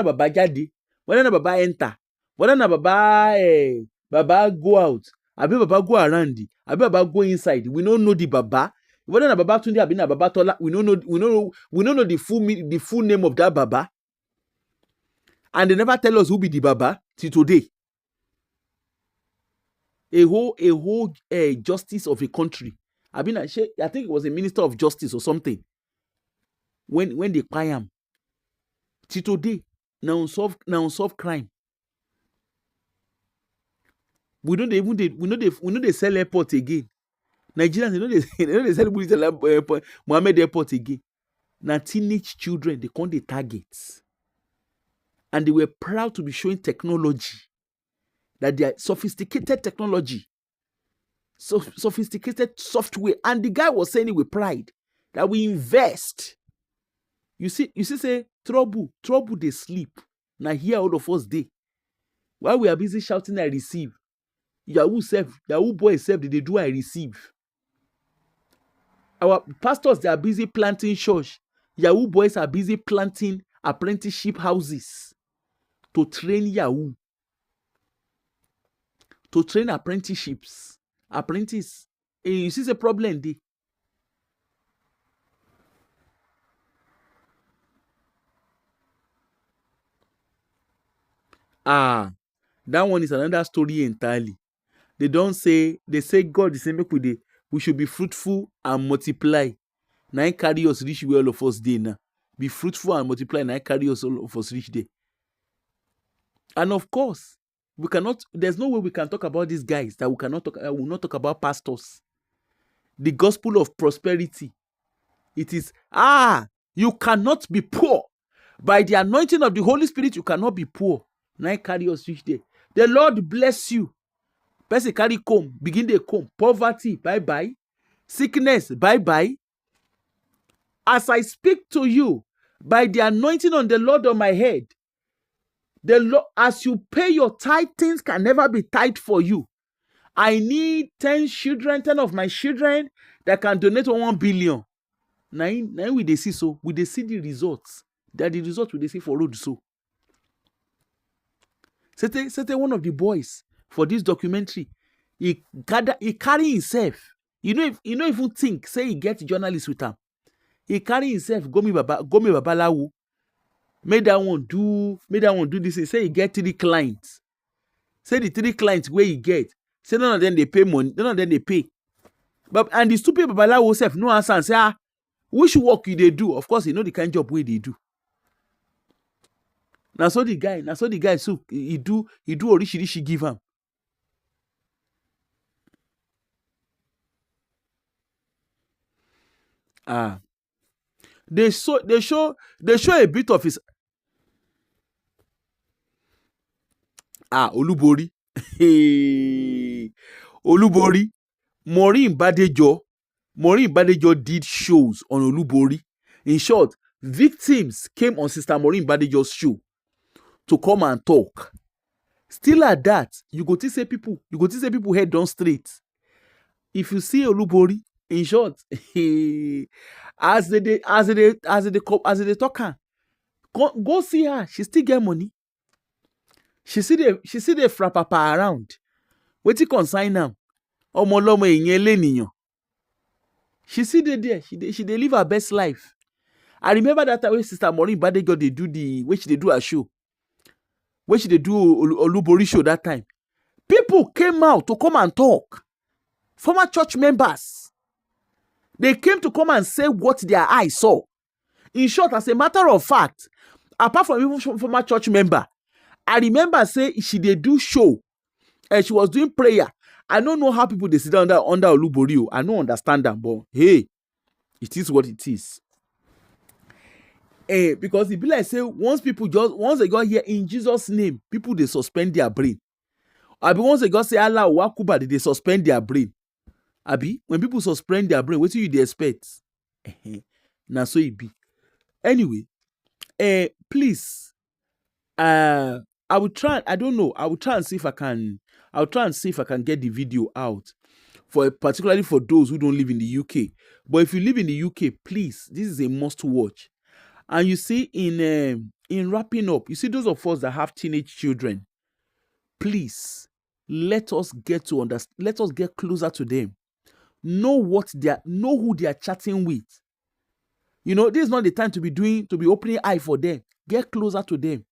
Baba jadi, whether na Baba enter, whether na Baba go out, abi Baba go around, abi Baba go inside. We don't know the Baba. Whether na Baba Tunde abi na Baba Tola, we don't know the full name of that Baba. And they never tell us who be the Baba till today. A whole justice of a country. I think it was a minister of justice or something. When they buy him. Till today, now unsolved crime. We know they sell airport again. Nigerians, they know they sell Mohammed Airport again. Now teenage children, they call the targets. And they were proud to be showing technology. That they are sophisticated technology. So sophisticated software. And the guy was saying it with pride. That we invest. You see, say, trouble, they sleep. Now here all of us day. While we are busy shouting, I receive. Yahoo boys self, they do I receive. Our pastors, they are busy planting church. Yahoo boys are busy planting apprenticeship houses to train Yahoo. To train apprentice. you see the problem dey. That one is another story entirely. They say God is saying make we should be fruitful and multiply. Now carry us reach where all of us dey now. Be fruitful and multiply. Now carry us all of us reach there. And of course, we cannot. There's no way we can talk about these guys that we cannot talk. We will not talk about pastors. The gospel of prosperity. It is you cannot be poor. By the anointing of the Holy Spirit, you cannot be poor. Now carry us reach there. The Lord bless you. Person carry comb, begin the comb. Poverty, bye-bye. Sickness, bye-bye. As I speak to you, by the anointing on the Lord on my head, the Lord, as you pay your tithe, things can never be tithe for you. I need 10 children, 10 of my children that can donate 1 billion. Now we dey see so. We dey see the results. That the results we dey see for road so. Say one of the boys for this documentary, he carry himself. You know even think say he get journalists with him. He carry himself go me babalawo. Made that one do this. He say he get 3 clients. Say the 3 clients where he get. Say none of them they pay money. None of them they pay. But and the stupid babalawo self no answer and say which work you they do? Of course, you know the kind of job where they do. Now so the guy so he do orishi give him. They show a bit of his Olubori. Olubori. Maureen Badejo did shows on Olubori. In short, victims came on Sister Maureen Badejo's show to come and talk. Still at that, you go to say people head down straight. If you see Olubori, in short, as they talk, go see her. She still get money. She see the fra papa around. Wetin consign am? Omolomo enyele niyan. She see there. She dey live her best life. I remember that time when Sister Maureen Badejo they do a show. When she dey do Olubori show that time. People came out to come and talk. Former church members. They came to come and say what their eyes saw. In short, as a matter of fact, apart from even former church member, I remember say she did do show and she was doing prayer. I don't know how people they sit down under Olubori. I don't understand them, but hey, it is what it is. Because it be like say once they got here in Jesus' name, people they suspend their brain. Abi once they got say Allah Wakuba, they suspend their brain. Abi when people suspend their brain, what do you expect? Now so it be. Anyway, please, I will try. I don't know. I will try and see if I can. I'll try and see if I can get the video out particularly for those who don't live in the UK. But if you live in the UK, please, this is a must watch. And you see, in wrapping up, you see those of us that have teenage children, please let us get to understand. Let us get closer to them. Know who they are chatting with. You know, this is not the time to be opening eye for them. Get closer to them.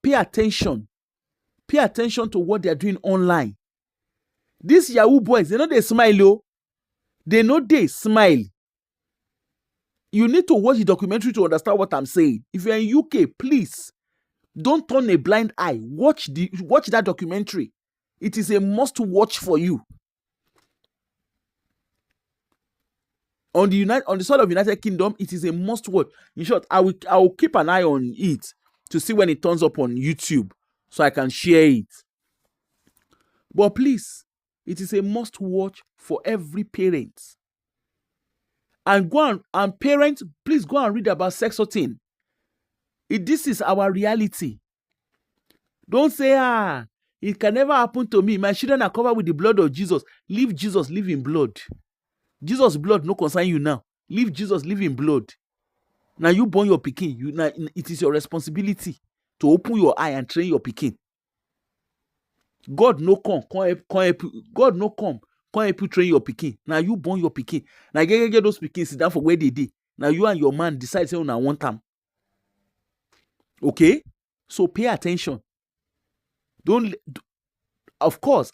Pay attention. Pay attention to what they are doing online. These Yahoo boys, they know they smile, oh. They know they smile. You need to watch the documentary to understand what I'm saying. If you're in UK, please don't turn a blind eye. Watch that documentary. It is a must watch for you. On the soil of United Kingdom, it is a must watch. In short, I will keep an eye on it to see when it turns up on YouTube so I can share it. But please, it is a must watch for every parent. And parents, please go and read about sexting. This is our reality. Don't say, it can never happen to me. My children are covered with the blood of Jesus. Leave Jesus, live in blood. Jesus' blood no concern you now. Leave Jesus, live in blood. Now you born your pikin. It is your responsibility to open your eye and train your pikin. God no come come help you train your pikin. Now you born your pikin. Now get those pikin sit down for where they did. Now you and your man decide say una want them. Okay? So pay attention. Of course,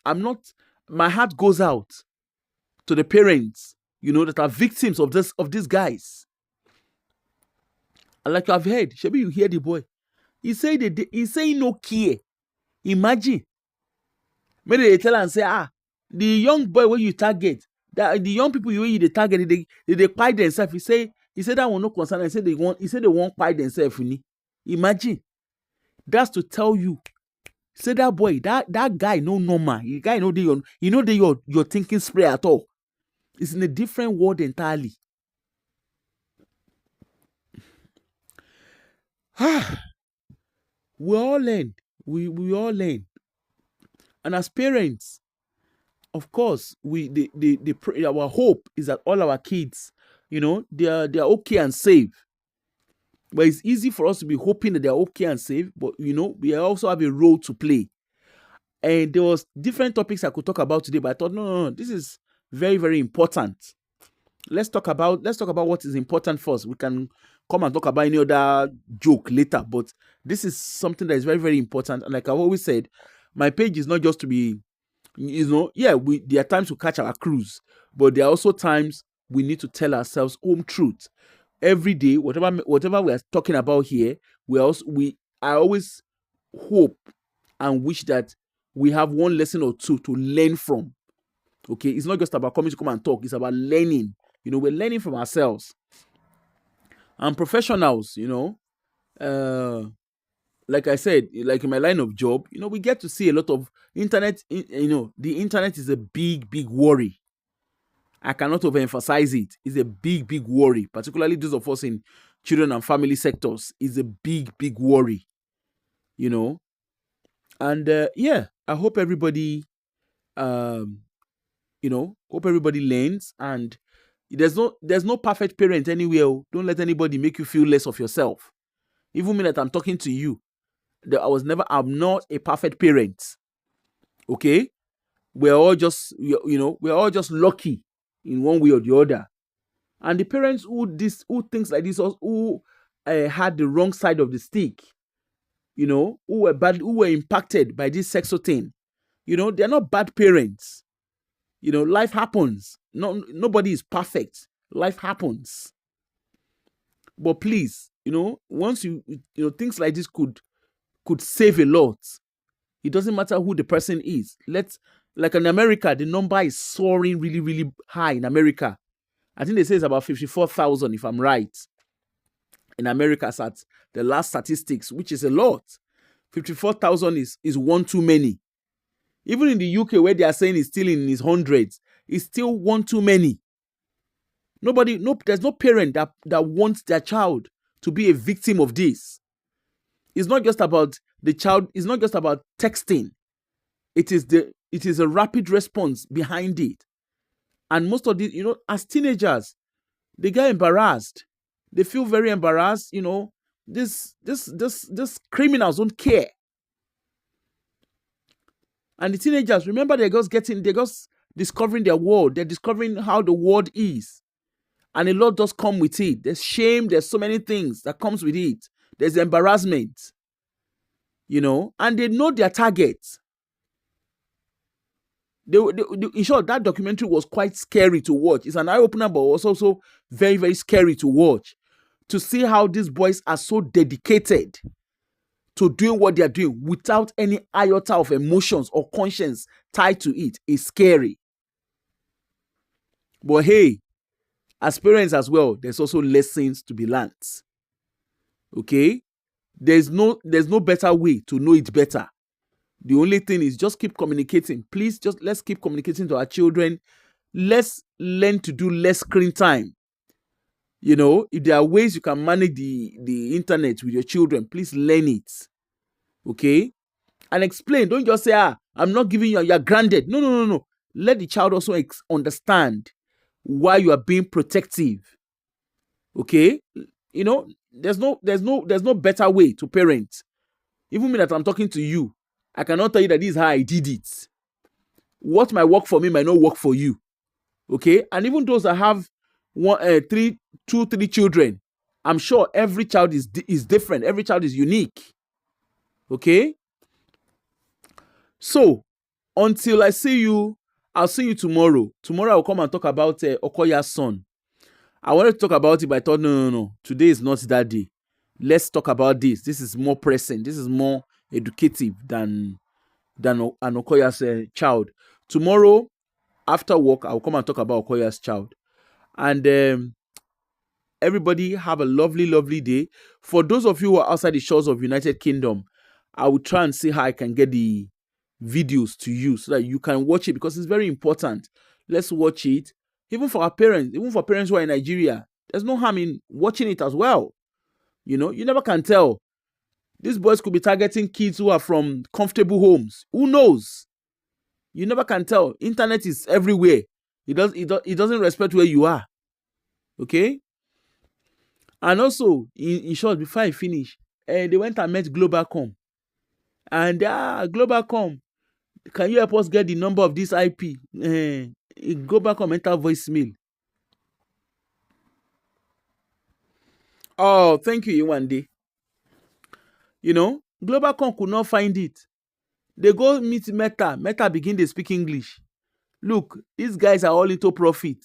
my heart goes out to the parents, that are victims of these guys. And like I've heard, Shebi, you hear the boy. He say no care. Imagine. Maybe they tell and say, the young boy where you target, the young people you target, they fight themselves. He said that will not concern. He said they won't fight themselves. Imagine. That's to tell you. Say that boy, that guy no normal. The guy your thinking spray at all. It's in a different world entirely. We all learn. We all learn. And as parents, of course, our hope is that all our kids, they are okay and safe. But it's easy for us to be hoping that they're okay and safe, but we also have a role to play. And there was different topics I could talk about today, but I thought, no, this is very, very important. Let's talk about what is important first. We can come and talk about any other joke later, but this is something that is very, very important. And like I've always said, my page is not just to be, there are times to catch our cruise, but there are also times we need to tell ourselves home truth. Every day, whatever we are talking about here, I always hope and wish that we have one lesson or two to learn from. Okay, it's not just about coming to come and talk, it's about learning. We're learning from ourselves. And professionals, like I said, like in my line of job, we get to see a lot of internet. The internet is a big, big worry. I cannot overemphasize it. It's a big, big worry, particularly those of us in children and family sectors. It's a big, big worry, And I hope everybody, hope everybody learns. And there's no perfect parent anywhere. Don't let anybody make you feel less of yourself. Even me that I'm talking to you, I'm not a perfect parent. Okay, we're all just lucky in one way or the other. And the parents who thinks like this, who had the wrong side of the stick, who were impacted by this sexual thing, they're not bad parents. Life happens. Nobody is perfect. Life happens. But please, once things like this could save a lot. It doesn't matter who the person is. Like in America, the number is soaring really, really high in America. I think they say it's about 54,000, if I'm right. In America, at the last statistics, which is a lot. 54,000 is one too many. Even in the UK, where they are saying it's still in its hundreds, it's still one too many. There's no parent that wants their child to be a victim of this. It's not just about the child. It's not just about texting. It is a rapid response behind it. And most of these, as teenagers, they get embarrassed. They feel very embarrassed. This criminals don't care. And the teenagers, remember, they're just discovering their world. They're discovering how the world is. And a lot does come with it. There's shame. There's so many things that comes with it. There's embarrassment. And they know their targets. In short, that documentary was quite scary to watch. It's an eye-opener, but was also very, very scary to watch. To see how these boys are so dedicated to doing what they're doing without any iota of emotions or conscience tied to it is scary. But hey, as parents as well, there's also lessons to be learned. Okay? There's no better way to know it better. The only thing is just keep communicating. Please, let's keep communicating to our children. Let's learn to do less screen time. If there are ways you can manage the internet with your children, please learn it. Okay? And explain. Don't just say, I'm not giving you're grounded. No. Let the child also understand why you are being protective. Okay? There's no better way to parent. Even me that I'm talking to you, I cannot tell you that this is how I did it. what might work for me might not work for you. Okay? And even those that have 2, 3 children, I'm sure every child is different. Every child is unique. Okay? So, until I see you, I'll see you tomorrow. Tomorrow I'll come and talk about Okoya's son. I wanted to talk about it, but I thought, no. Today is not that day. Let's talk about this. This is more pressing. This is more educative than an Okoya's child. Tomorrow, after work, I'll come and talk about Okoya's child. And everybody have a lovely, lovely day. For those of you who are outside the shores of United Kingdom, I will try and see how I can get the videos to you so that you can watch it, because it's very important. Let's watch it. Even for our parents, even for parents who are in Nigeria, there's no harm in watching it as well. You know, you never can tell. These boys could be targeting kids who are from comfortable homes. Who knows? You never can tell. Internet is everywhere. It doesn't respect where you are. Okay? And also, in short, before I finish, they went and met Globalcom. And Globalcom, can you help us get the number of this IP? Globalcom enter voicemail. Oh, thank you, Iwande. You know, Globalcom could not find it. They go meet Meta. Meta begin to speak English. Look, these guys are all into profit.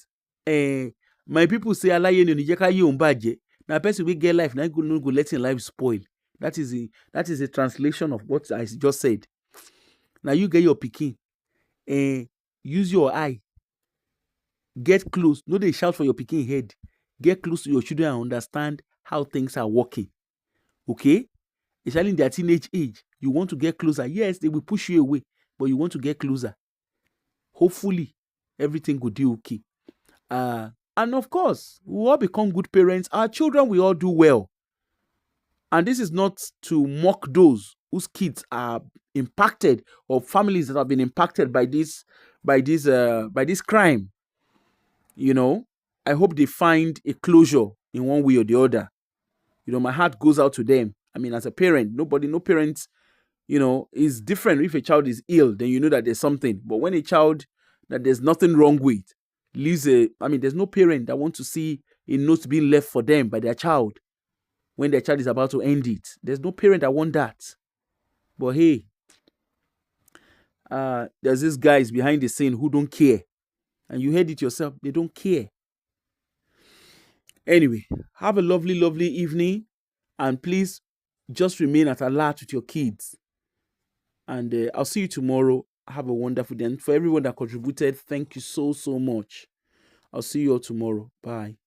My people say alaye ni onijeka ye umbaje. Now person we get life, now go no go letting life spoil. That is a translation of what I just said. Now you get your pikin. Use your eye. Get close. No, they shout for your pikin head. Get close to your children and understand how things are working. Okay? Especially in their teenage age. You want to get closer. Yes, they will push you away, but you want to get closer. Hopefully, everything will do okay. And of course, we all become good parents. Our children will all do well. And this is not to mock those whose kids are impacted, or families that have been impacted by this crime. You know, I hope they find a closure in one way or the other. You know, my heart goes out to them. I mean, as a parent, no parents, you know, is different. If a child is ill, then you know that there's something. But when a child that there's nothing wrong with there's no parent that wants to see a note being left for them by their child when their child is about to end it. There's no parent that want that. But hey, there's these guys behind the scene who don't care. And you heard it yourself, they don't care. Anyway, have a lovely, lovely evening. And please just remain at alert with your kids. And I'll see you tomorrow. Have a wonderful day. And for everyone that contributed, thank you so, so much. I'll see you all tomorrow. Bye.